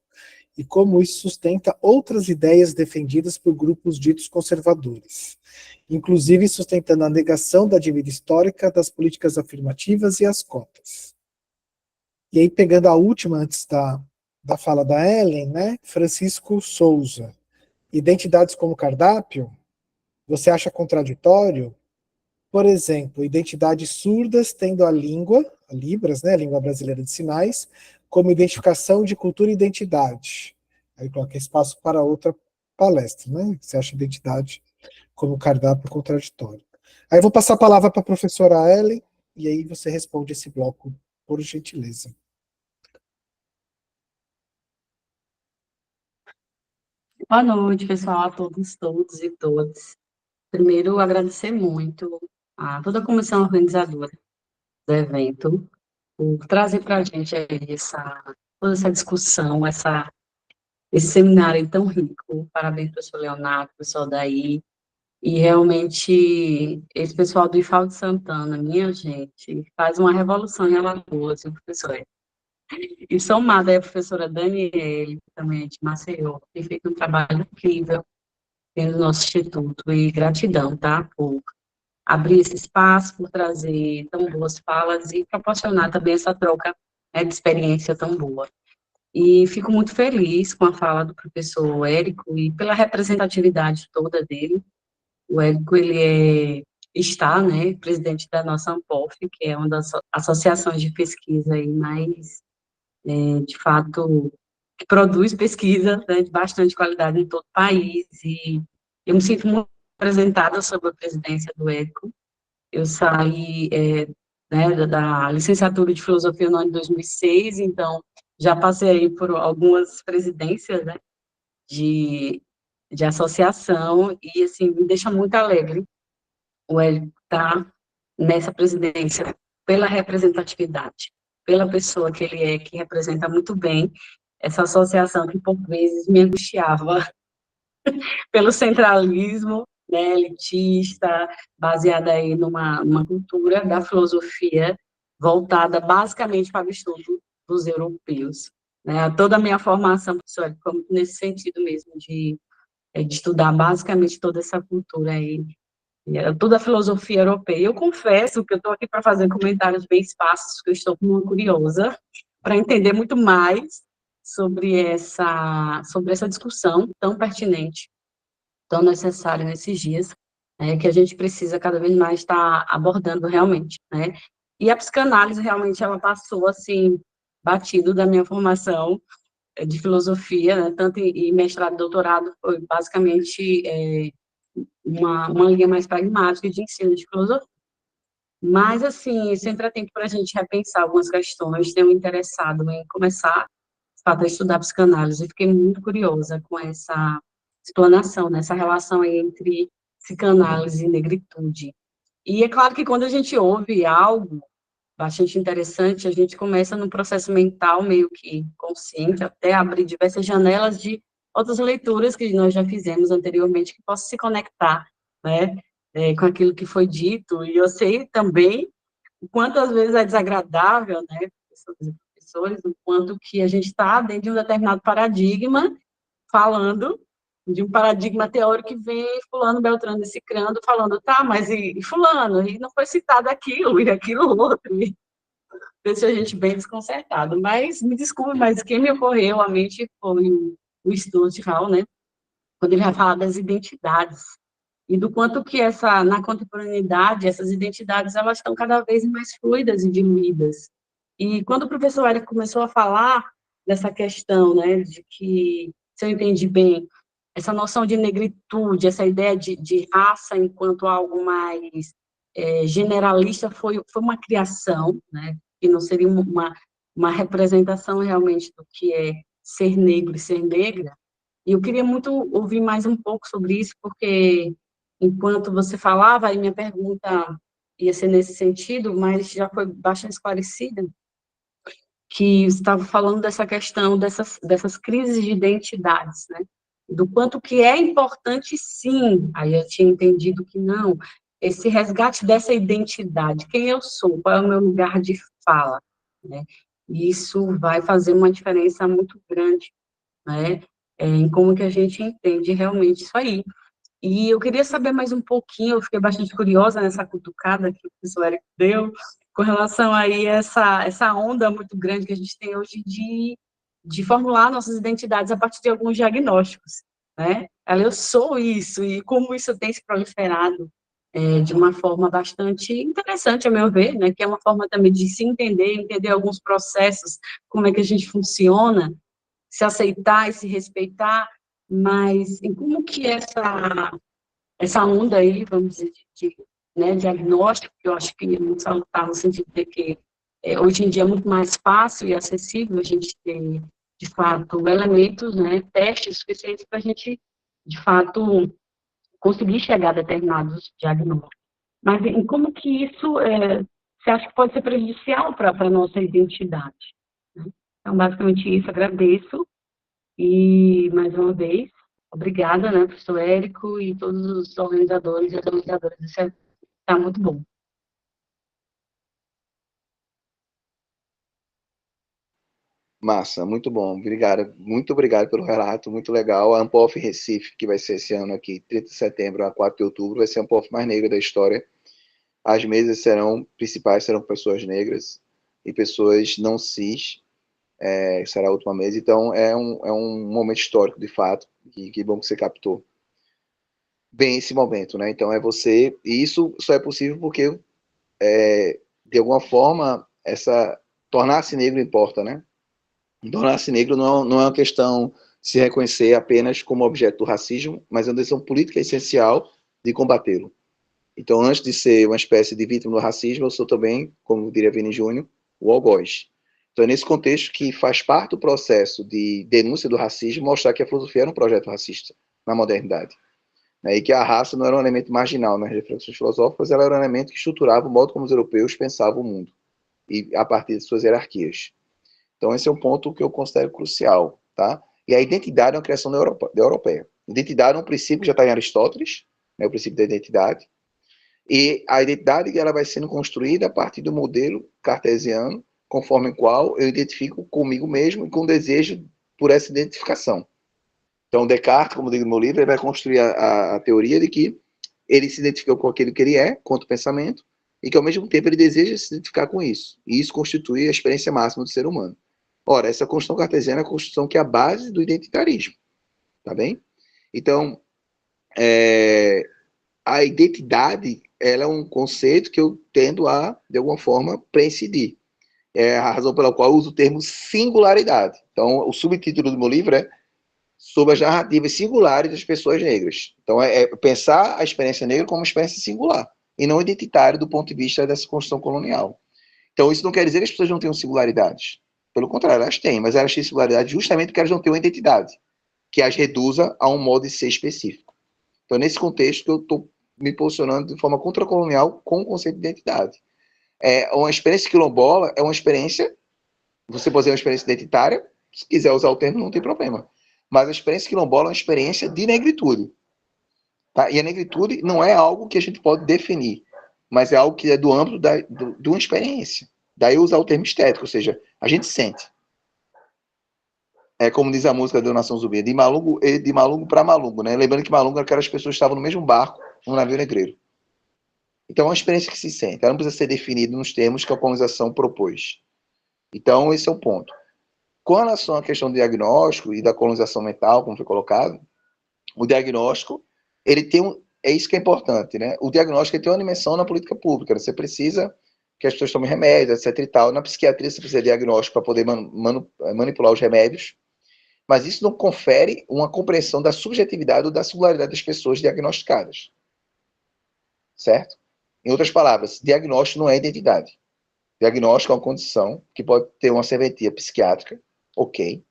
e como isso sustenta outras ideias defendidas por grupos ditos conservadores, inclusive sustentando a negação da dívida histórica, das políticas afirmativas e as cotas. E aí, pegando a última, antes da fala da Ellen, né, Francisco Souza, identidades como cardápio, você acha contraditório? Por exemplo, identidades surdas tendo a língua, a Libras, né, a língua brasileira de sinais, como identificação de cultura e identidade. Aí coloca espaço para outra palestra, né? Você acha identidade como cardápio contraditório. Aí eu vou passar a palavra para a professora Ellen, e aí você responde esse bloco, por gentileza. Boa noite, pessoal, a todos e todas. Primeiro, agradecer muito a toda a comissão organizadora do evento por trazer para a gente aí toda essa discussão, esse seminário tão rico. Parabéns, professor Leonardo, professor Daí. E realmente, esse pessoal do IFAL de Santana, minha gente, faz uma revolução em Alagoas, viu, professor? E somada aí a professora Daniele, que também é de Maceió, tem feito um trabalho incrível no nosso instituto, e gratidão, tá, por abrir esse espaço, por trazer tão boas falas e proporcionar também essa troca, né, de experiência tão boa. E fico muito feliz com a fala do professor Érico e pela representatividade toda dele. O Érico, está, né, presidente da nossa ANPOF, que é uma das associações de pesquisa aí mais, de fato, que produz pesquisa, né, de bastante qualidade em todo o país, e eu me sinto muito representada sob a presidência do ECO. Eu saí, né, da licenciatura de filosofia no ano de 2006, então já passei aí por algumas presidências, né, de associação, e assim, me deixa muito alegre o ECO estar nessa presidência pela representatividade, pela pessoa que ele é, que representa muito bem essa associação que, por vezes, me angustiava pelo centralismo, né, elitista, baseada aí numa cultura da filosofia voltada basicamente para o estudo dos europeus. Né? Toda a minha formação, professor, como nesse sentido mesmo, de estudar basicamente toda essa cultura aí, toda a filosofia europeia. Eu confesso que eu estou aqui para fazer comentários bem esparsos, que eu estou como uma curiosa, para entender muito mais sobre essa discussão tão pertinente, tão necessária nesses dias, que a gente precisa cada vez mais estar abordando realmente, né? E a psicanálise realmente ela passou assim batido da minha formação de filosofia, né? Tanto em mestrado e doutorado foi basicamente uma linha mais pragmática de ensino de filosofia. Mas, assim, sempre há tempo para a gente repensar algumas questões. Tenho me interessado em começar, de fato, a estudar psicanálise. Fiquei muito curiosa com essa explanação, nessa relação entre psicanálise e negritude. E é claro que quando a gente ouve algo bastante interessante, a gente começa num processo mental meio que consciente, até abrir diversas janelas de outras leituras que nós já fizemos anteriormente, que possam se conectar, né, com aquilo que foi dito. E eu sei também o quanto às vezes é desagradável, né, professores, o quanto que a gente está dentro de um determinado paradigma, falando de um paradigma teórico que vem fulano, beltrano e cicrano, falando, tá, mas e fulano? E não foi citado aquilo e aquilo outro, e deixa a gente bem desconcertado. Mas, me desculpe, mas quem me ocorreu à mente foi o Stuart Hall, né, quando ele vai falar das identidades, e do quanto que na contemporaneidade, essas identidades, elas estão cada vez mais fluidas e diluídas. E quando o professor Érico começou a falar dessa questão, né, de que, se eu entendi bem, essa noção de negritude, essa ideia de raça enquanto algo mais generalista, foi uma criação, né, que não seria uma representação realmente do que é ser negro e ser negra, e eu queria muito ouvir mais um pouco sobre isso, porque enquanto você falava, aí minha pergunta ia ser nesse sentido, mas já foi bastante esclarecida, que você estava falando dessa questão dessas crises de identidades, né? Do quanto que é importante, sim, aí eu tinha entendido que não, esse resgate dessa identidade, quem eu sou, qual é o meu lugar de fala, né? E isso vai fazer uma diferença muito grande, né? Em como que a gente entende realmente isso aí. E eu queria saber mais um pouquinho, eu fiquei bastante curiosa nessa cutucada que o professor Érico deu, com relação aí a essa onda muito grande que a gente tem hoje de formular nossas identidades a partir de alguns diagnósticos, né? Eu sou isso, e como isso tem se proliferado de uma forma bastante interessante, a meu ver, né? Que é uma forma também de se entender, entender alguns processos, como é que a gente funciona, se aceitar e se respeitar, mas em como que essa onda aí, vamos dizer, né, diagnóstico, que eu acho que é muito salutar no sentido de que hoje em dia é muito mais fácil e acessível a gente ter, de fato, elementos, né, testes suficientes para a gente, de fato, conseguir chegar a determinados diagnósticos. Mas em como que isso você acha que pode ser prejudicial para a nossa identidade? Né? Então, basicamente isso, agradeço. E, mais uma vez, obrigada, né, professor Érico e todos os organizadores e as organizadoras. Isso está muito bom. Massa, muito bom. Obrigado, muito obrigado pelo relato, muito legal. A Ampof Recife, que vai ser esse ano aqui, 30 de setembro a 4 de outubro, vai ser a Ampof mais negra da história. As mesas principais serão pessoas negras e pessoas não cis, será a última mesa. Então, é um momento histórico, de fato, que bom que você captou bem esse momento, né? Então, é você... E isso só é possível porque, de alguma forma, tornar-se negro importa, né? Tornar-se negro não é uma questão de se reconhecer apenas como objeto do racismo, mas é uma decisão política essencial de combatê-lo. Então, antes de ser uma espécie de vítima do racismo, eu sou também, como diria Vini Júnior, o algoz. Então, é nesse contexto que faz parte do processo de denúncia do racismo mostrar que a filosofia era um projeto racista na modernidade. Né, e que a raça não era um elemento marginal nas reflexões filosóficas, ela era um elemento que estruturava o modo como os europeus pensavam o mundo, e a partir de suas hierarquias. Então, esse é um ponto que eu considero crucial. Tá? E a identidade é uma criação da europeia. Identidade é um princípio que já está em Aristóteles, né, o princípio da identidade, e a identidade ela vai sendo construída a partir do modelo cartesiano, conforme o qual eu identifico comigo mesmo e com o desejo por essa identificação. Então, Descartes, como digo no meu livro, ele vai construir a teoria de que ele se identificou com aquilo que ele é, quanto pensamento, e que, ao mesmo tempo, ele deseja se identificar com isso. E isso constitui a experiência máxima do ser humano. Ora, essa construção cartesiana é a construção que é a base do identitarismo. Tá bem? Então, a identidade ela é um conceito que eu tendo a, de alguma forma, prescindir. É a razão pela qual eu uso o termo singularidade. Então, o subtítulo do meu livro é sobre as narrativas singulares das pessoas negras. Então, é pensar a experiência negra como uma experiência singular, e não identitária do ponto de vista dessa construção colonial. Então, isso não quer dizer que as pessoas não tenham singularidades. Pelo contrário, elas têm, mas elas têm singularidade justamente porque elas não têm uma identidade, que as reduza a um modo de ser específico. Então, nesse contexto que eu estou me posicionando de forma contracolonial com o conceito de identidade. Uma experiência quilombola é uma experiência, você pode dizer uma experiência identitária, se quiser usar o termo, não tem problema. Mas a experiência quilombola é uma experiência de negritude. Tá? E a negritude não é algo que a gente pode definir, mas é algo que é do âmbito de uma experiência. Daí usar o termo estético, ou seja, a gente sente. Como diz a música da Nação Zumbi, de Malungo para Malungo, né? Lembrando que Malungo era aquelas pessoas que estavam no mesmo barco, no navio negreiro. Então, é uma experiência que se sente. Ela não precisa ser definida nos termos que a colonização propôs. Então, esse é o ponto. Com relação à questão do diagnóstico e da colonização mental, como foi colocado, o diagnóstico, ele tem é isso que é importante, né? O diagnóstico ele tem uma dimensão na política pública. Você precisa que as pessoas tomem remédios, etc. e tal. Na psiquiatria, você precisa de diagnóstico para poder manipular os remédios. Mas isso não confere uma compreensão da subjetividade ou da singularidade das pessoas diagnosticadas. Certo? Em outras palavras, diagnóstico não é identidade. Diagnóstico é uma condição que pode ter uma serventia psiquiátrica, ok,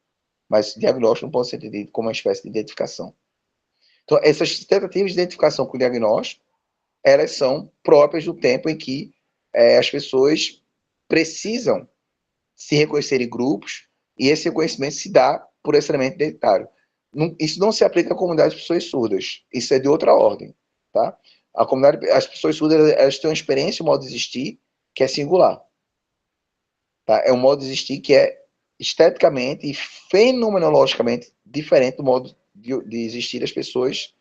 mas diagnóstico não pode ser entendido como uma espécie de identificação. Então, essas tentativas de identificação com o diagnóstico, elas são próprias do tempo em que as pessoas precisam se reconhecer em grupos, e esse reconhecimento se dá por esse elemento identitário. Isso não se aplica à comunidade de pessoas surdas, isso é de outra ordem, tá? As pessoas surdas, elas têm uma experiência, um modo de existir, que é singular. Tá? É um modo de existir que é esteticamente e fenomenologicamente diferente do modo de existir das pessoas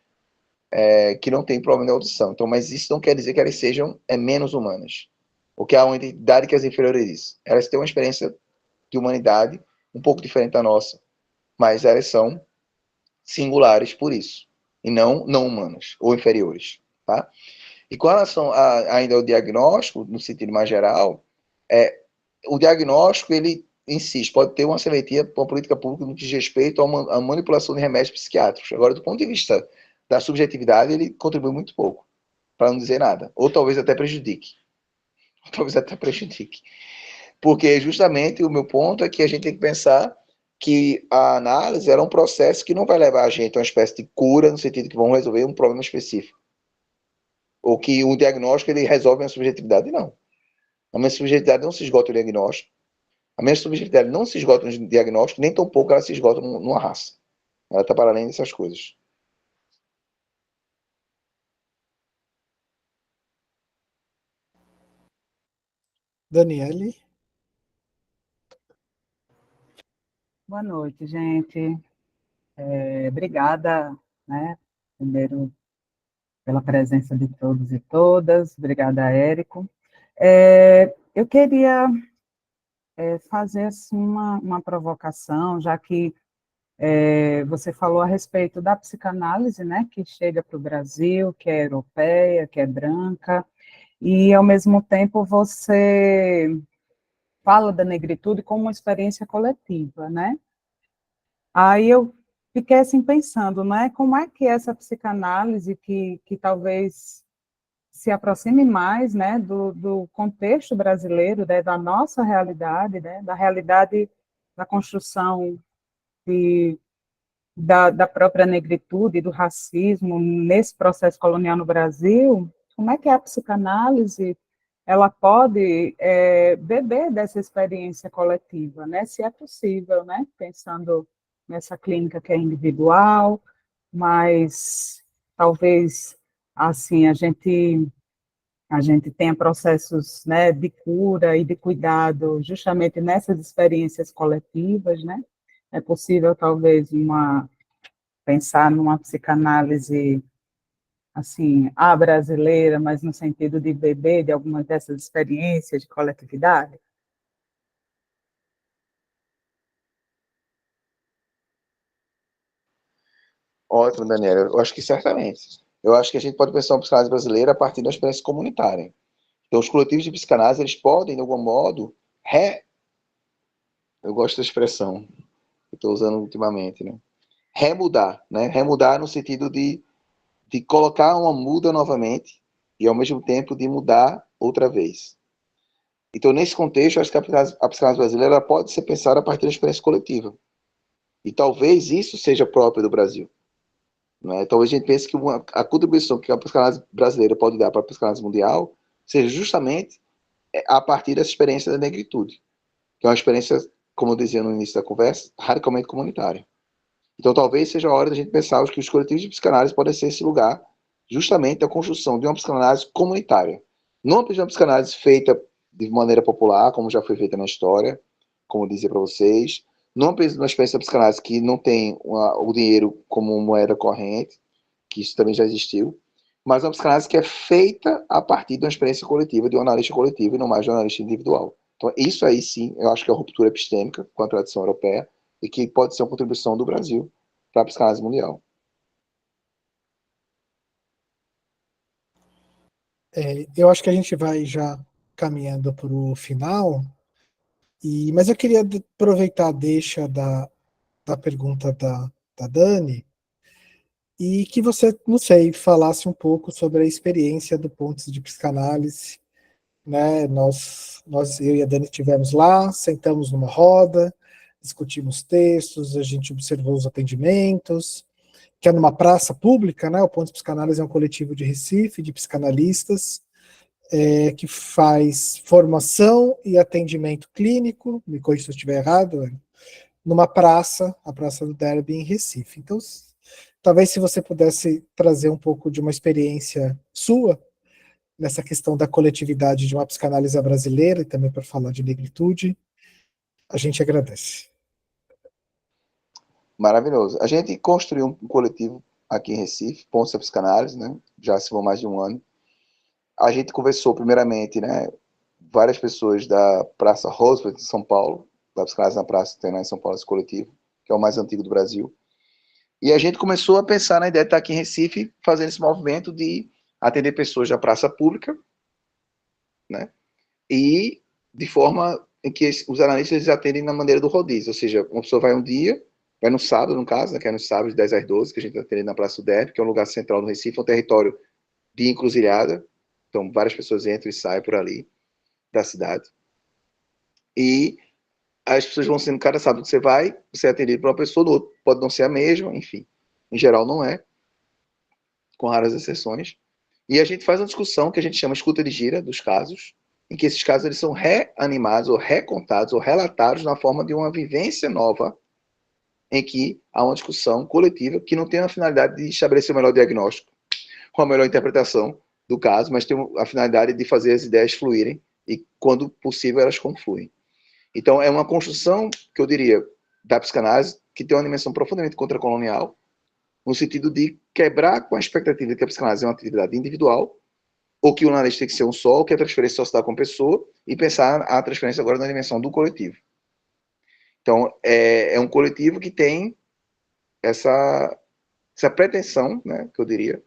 que não têm problema de audição. Então, mas isso não quer dizer que elas sejam menos humanas. O que é uma identidade que as inferiores. Elas têm uma experiência de humanidade um pouco diferente da nossa, mas elas são singulares por isso, e não humanas ou inferiores. Tá? E com relação ainda ao diagnóstico, no sentido mais geral, o diagnóstico, ele insiste, pode ter uma serventia para uma política pública no que diz respeito à manipulação de remédios psiquiátricos. Agora, do ponto de vista da subjetividade, ele contribui muito pouco, para não dizer nada. Ou talvez até prejudique. Porque justamente o meu ponto é que a gente tem que pensar que a análise era um processo que não vai levar a gente a uma espécie de cura, no sentido que vão resolver um problema específico. Ou que o diagnóstico ele resolve a subjetividade, não. A minha subjetividade não se esgota no diagnóstico. A minha subjetividade não se esgota no diagnóstico, nem tampouco ela se esgota numa raça. Ela está para além dessas coisas. Daniele? Boa noite, gente. Obrigada, né, primeiro, pela presença de todos e todas. Obrigada, Érico. Eu queria fazer assim, uma provocação, já que você falou a respeito da psicanálise, né, que chega para o Brasil, que é europeia, que é branca, e, ao mesmo tempo, você fala da negritude como uma experiência coletiva, né? Aí eu fiquei assim pensando, né, como é que essa psicanálise que talvez se aproxime mais, né, do contexto brasileiro, né, da nossa realidade, né, da realidade da construção da própria negritude, do racismo nesse processo colonial no Brasil, como é que a psicanálise ela pode beber dessa experiência coletiva, né, se é possível, né, pensando nessa clínica que é individual, mas talvez assim a gente tenha processos, né, de cura e de cuidado justamente nessas experiências coletivas, né? É possível talvez pensar numa psicanálise assim, brasileira, mas no sentido de beber de algumas dessas experiências de coletividade? Ótimo, Daniela. Eu acho que certamente. Eu acho que a gente pode pensar uma psicanálise brasileira a partir da experiência comunitária. Então, os coletivos de psicanálise, eles podem, de algum modo, eu gosto da expressão que estou usando ultimamente, né? Remudar, né? Remudar no sentido de colocar uma muda novamente e, ao mesmo tempo, de mudar outra vez. Então, nesse contexto, eu acho que a psicanálise brasileira pode ser pensada a partir da experiência coletiva. E talvez isso seja próprio do Brasil. Né? Talvez a gente pense que a contribuição que a psicanálise brasileira pode dar para a psicanálise mundial seja justamente a partir dessa experiência da negritude, que é uma experiência, como eu dizia no início da conversa, radicalmente comunitária. Então talvez seja a hora da gente pensar que os coletivos de psicanálise podem ser esse lugar justamente da construção de uma psicanálise comunitária. Não apenas uma psicanálise feita de maneira popular, como já foi feita na história, como eu dizia para vocês, não apenas uma espécie de psicanálise que não tem o dinheiro como moeda corrente, que isso também já existiu, mas uma psicanálise que é feita a partir de uma experiência coletiva, de um analista coletivo e não mais de um analista individual. Então, isso aí sim, eu acho que é a ruptura epistêmica com a tradição europeia e que pode ser uma contribuição do Brasil para a psicanálise mundial. Eu acho que a gente vai já caminhando para o final, mas eu queria aproveitar a deixa da pergunta da Dani, e que você, não sei, falasse um pouco sobre a experiência do Pontos de Psicanálise, né? Eu e a Dani estivemos lá, sentamos numa roda, discutimos textos, a gente observou os atendimentos, que é numa praça pública, né? O Ponto de Psicanálise é um coletivo de Recife, de psicanalistas, que faz formação e atendimento clínico, me corrija se eu estiver errado, numa praça, a Praça do Derby, em Recife. Então, talvez se você pudesse trazer um pouco de uma experiência sua, nessa questão da coletividade de uma psicanálise brasileira, e também para falar de negritude, a gente agradece. Maravilhoso. A gente construiu um coletivo aqui em Recife, Pontos da Psicanálise, né? Já se vão mais de um ano. A gente conversou primeiramente, né? Várias pessoas da Praça Roosevelt, em São Paulo, da Psicanálise na Praça, tem lá em São Paulo esse coletivo, que é o mais antigo do Brasil. E a gente começou a pensar na ideia de estar aqui em Recife, fazendo esse movimento de atender pessoas da praça pública, né? E de forma em que os analistas atendem na maneira do rodízio, ou seja, uma pessoa vai um dia, vai no sábado, no caso, né, que é no sábado, de 10 às 12, que a gente está atendendo na Praça do Derby, que é um lugar central do Recife, um território de encruzilhada, então várias pessoas entram e saem por ali da cidade. E as pessoas vão sendo, cada sábado que você é atendido por uma pessoa, do outro pode não ser a mesma, enfim. Em geral não é, com raras exceções. E a gente faz uma discussão que a gente chama escuta de gira dos casos, em que esses casos eles são reanimados, ou recontados, ou relatados na forma de uma vivência nova, em que há uma discussão coletiva que não tem a finalidade de estabelecer o melhor diagnóstico, ou a melhor interpretação do caso, mas tem a finalidade de fazer as ideias fluírem, e quando possível elas confluem. Então é uma construção, que eu diria, da psicanálise, que tem uma dimensão profundamente contracolonial, no sentido de quebrar com a expectativa de que a psicanálise é uma atividade individual, ou que o analista tem que ser um só, ou que a transferência só se dá com a pessoa, e pensar a transferência agora na dimensão do coletivo. Então, é um coletivo que tem essa pretensão, né, que eu diria,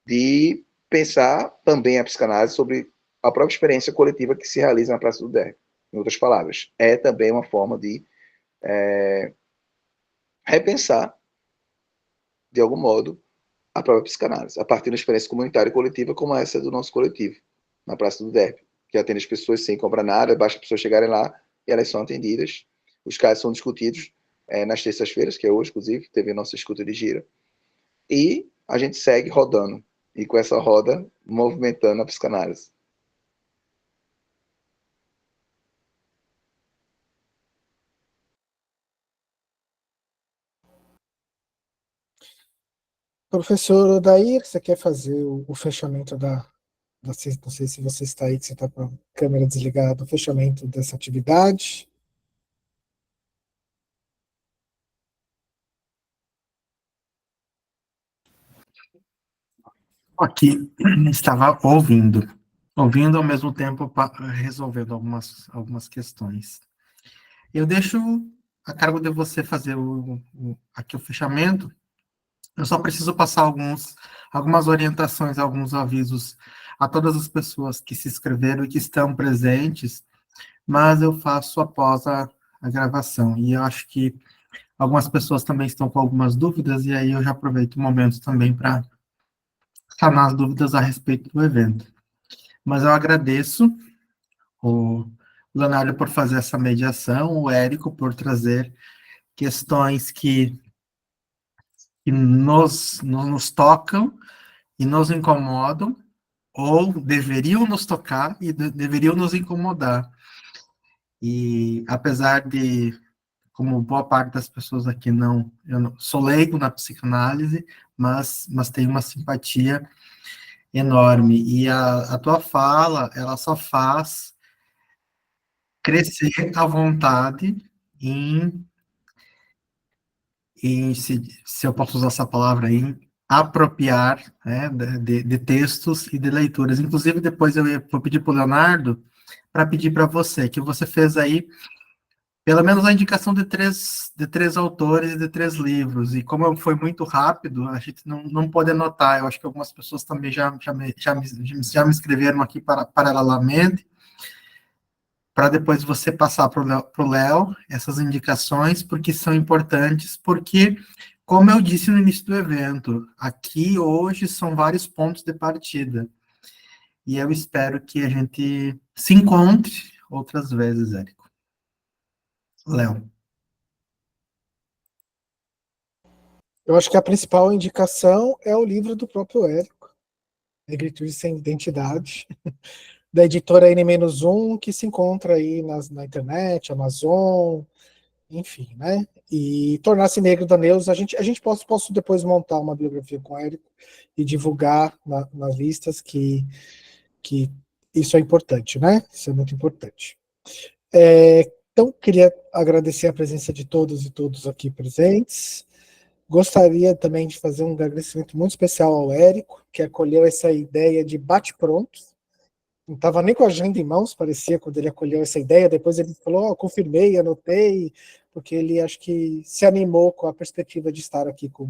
de pensar também a psicanálise sobre a própria experiência coletiva que se realiza na Praça do Derby. Em outras palavras, é também uma forma de repensar, de algum modo, a própria psicanálise, a partir de uma experiência comunitária e coletiva como essa do nosso coletivo, na Praça do Derby, que atende as pessoas sem cobrar nada, basta as pessoas chegarem lá e elas são atendidas. Os casos são discutidos nas terças-feiras, que é hoje, inclusive, teve a nossa escuta de gira, e a gente segue rodando, e com essa roda, movimentando a psicanálise. Professor Odair, você quer fazer o fechamento não sei se você está aí, que você está com a câmera desligada, o fechamento dessa atividade? Aqui estava ouvindo ao mesmo tempo resolvendo algumas questões. Eu deixo a cargo de você fazer aqui o fechamento. Eu só preciso passar algumas orientações, alguns avisos a todas as pessoas que se inscreveram e que estão presentes, mas eu faço após a gravação. E eu acho que algumas pessoas também estão com algumas dúvidas, e aí eu já aproveito o momento também para sanar as dúvidas a respeito do evento. Mas eu agradeço o Leonardo por fazer essa mediação, o Érico por trazer questões que nos tocam e nos incomodam, ou deveriam nos tocar e deveriam nos incomodar. E apesar de, como boa parte das pessoas aqui eu não sou leigo na psicanálise, mas tenho uma simpatia enorme. E a tua fala, ela só faz crescer a vontade em se eu posso usar essa palavra, em apropriar, né, de textos e de leituras. Inclusive, depois vou pedir para o Leonardo para pedir para você, que você fez aí pelo menos a indicação de três autores e de 3 livros, e como foi muito rápido, a gente não pode anotar. Eu acho que algumas pessoas também já me escreveram aqui paralelamente, para depois você passar para o Léo essas indicações, porque são importantes, porque, como eu disse no início do evento, aqui hoje são vários pontos de partida, e eu espero que a gente se encontre outras vezes, Érico. Léo. Eu acho que a principal indicação é o livro do próprio Érico, Negritude Sem Identidade, da editora N-1, que se encontra aí na internet, Amazon, enfim, né? E Tornar-se Negro da Neuza, a gente posso depois montar uma biografia com o Érico e divulgar nas vistas que isso é importante, né? Isso é muito importante. Então, queria agradecer a presença de todos e todos aqui presentes. Gostaria também de fazer um agradecimento muito especial ao Érico, que acolheu essa ideia de bate-pronto. Não estava nem com a agenda em mãos, parecia, quando ele acolheu essa ideia. Depois ele falou, oh, confirmei, anotei, porque ele acho que se animou com a perspectiva de estar aqui com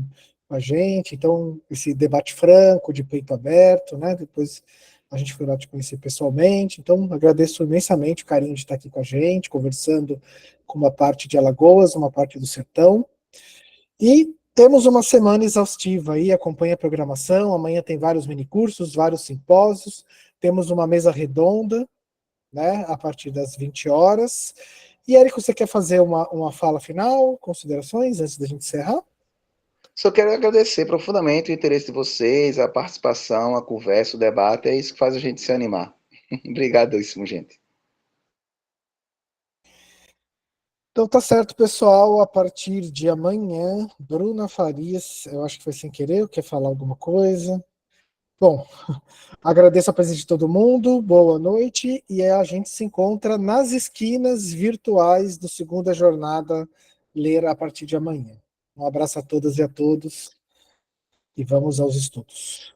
a gente. Então, esse debate franco, de peito aberto, né? Depois a gente foi lá te conhecer pessoalmente. Então, agradeço imensamente o carinho de estar aqui com a gente, conversando com uma parte de Alagoas, uma parte do sertão. E temos uma semana exaustiva aí, acompanha a programação, amanhã tem vários minicursos, vários simpósios, temos uma mesa redonda, né, a partir das 20 horas. E, Érico, você quer fazer uma fala final, considerações, antes da gente encerrar? Só quero agradecer profundamente o interesse de vocês, a participação, a conversa, o debate, é isso que faz a gente se animar. Obrigadíssimo, gente. Então tá certo, pessoal, a partir de amanhã, Bruna Farias, eu acho que foi sem querer, quer falar alguma coisa? Bom, agradeço a presença de todo mundo, boa noite, e a gente se encontra nas esquinas virtuais do Segunda Jornada Ler a partir de amanhã. Um abraço a todas e a todos, e vamos aos estudos.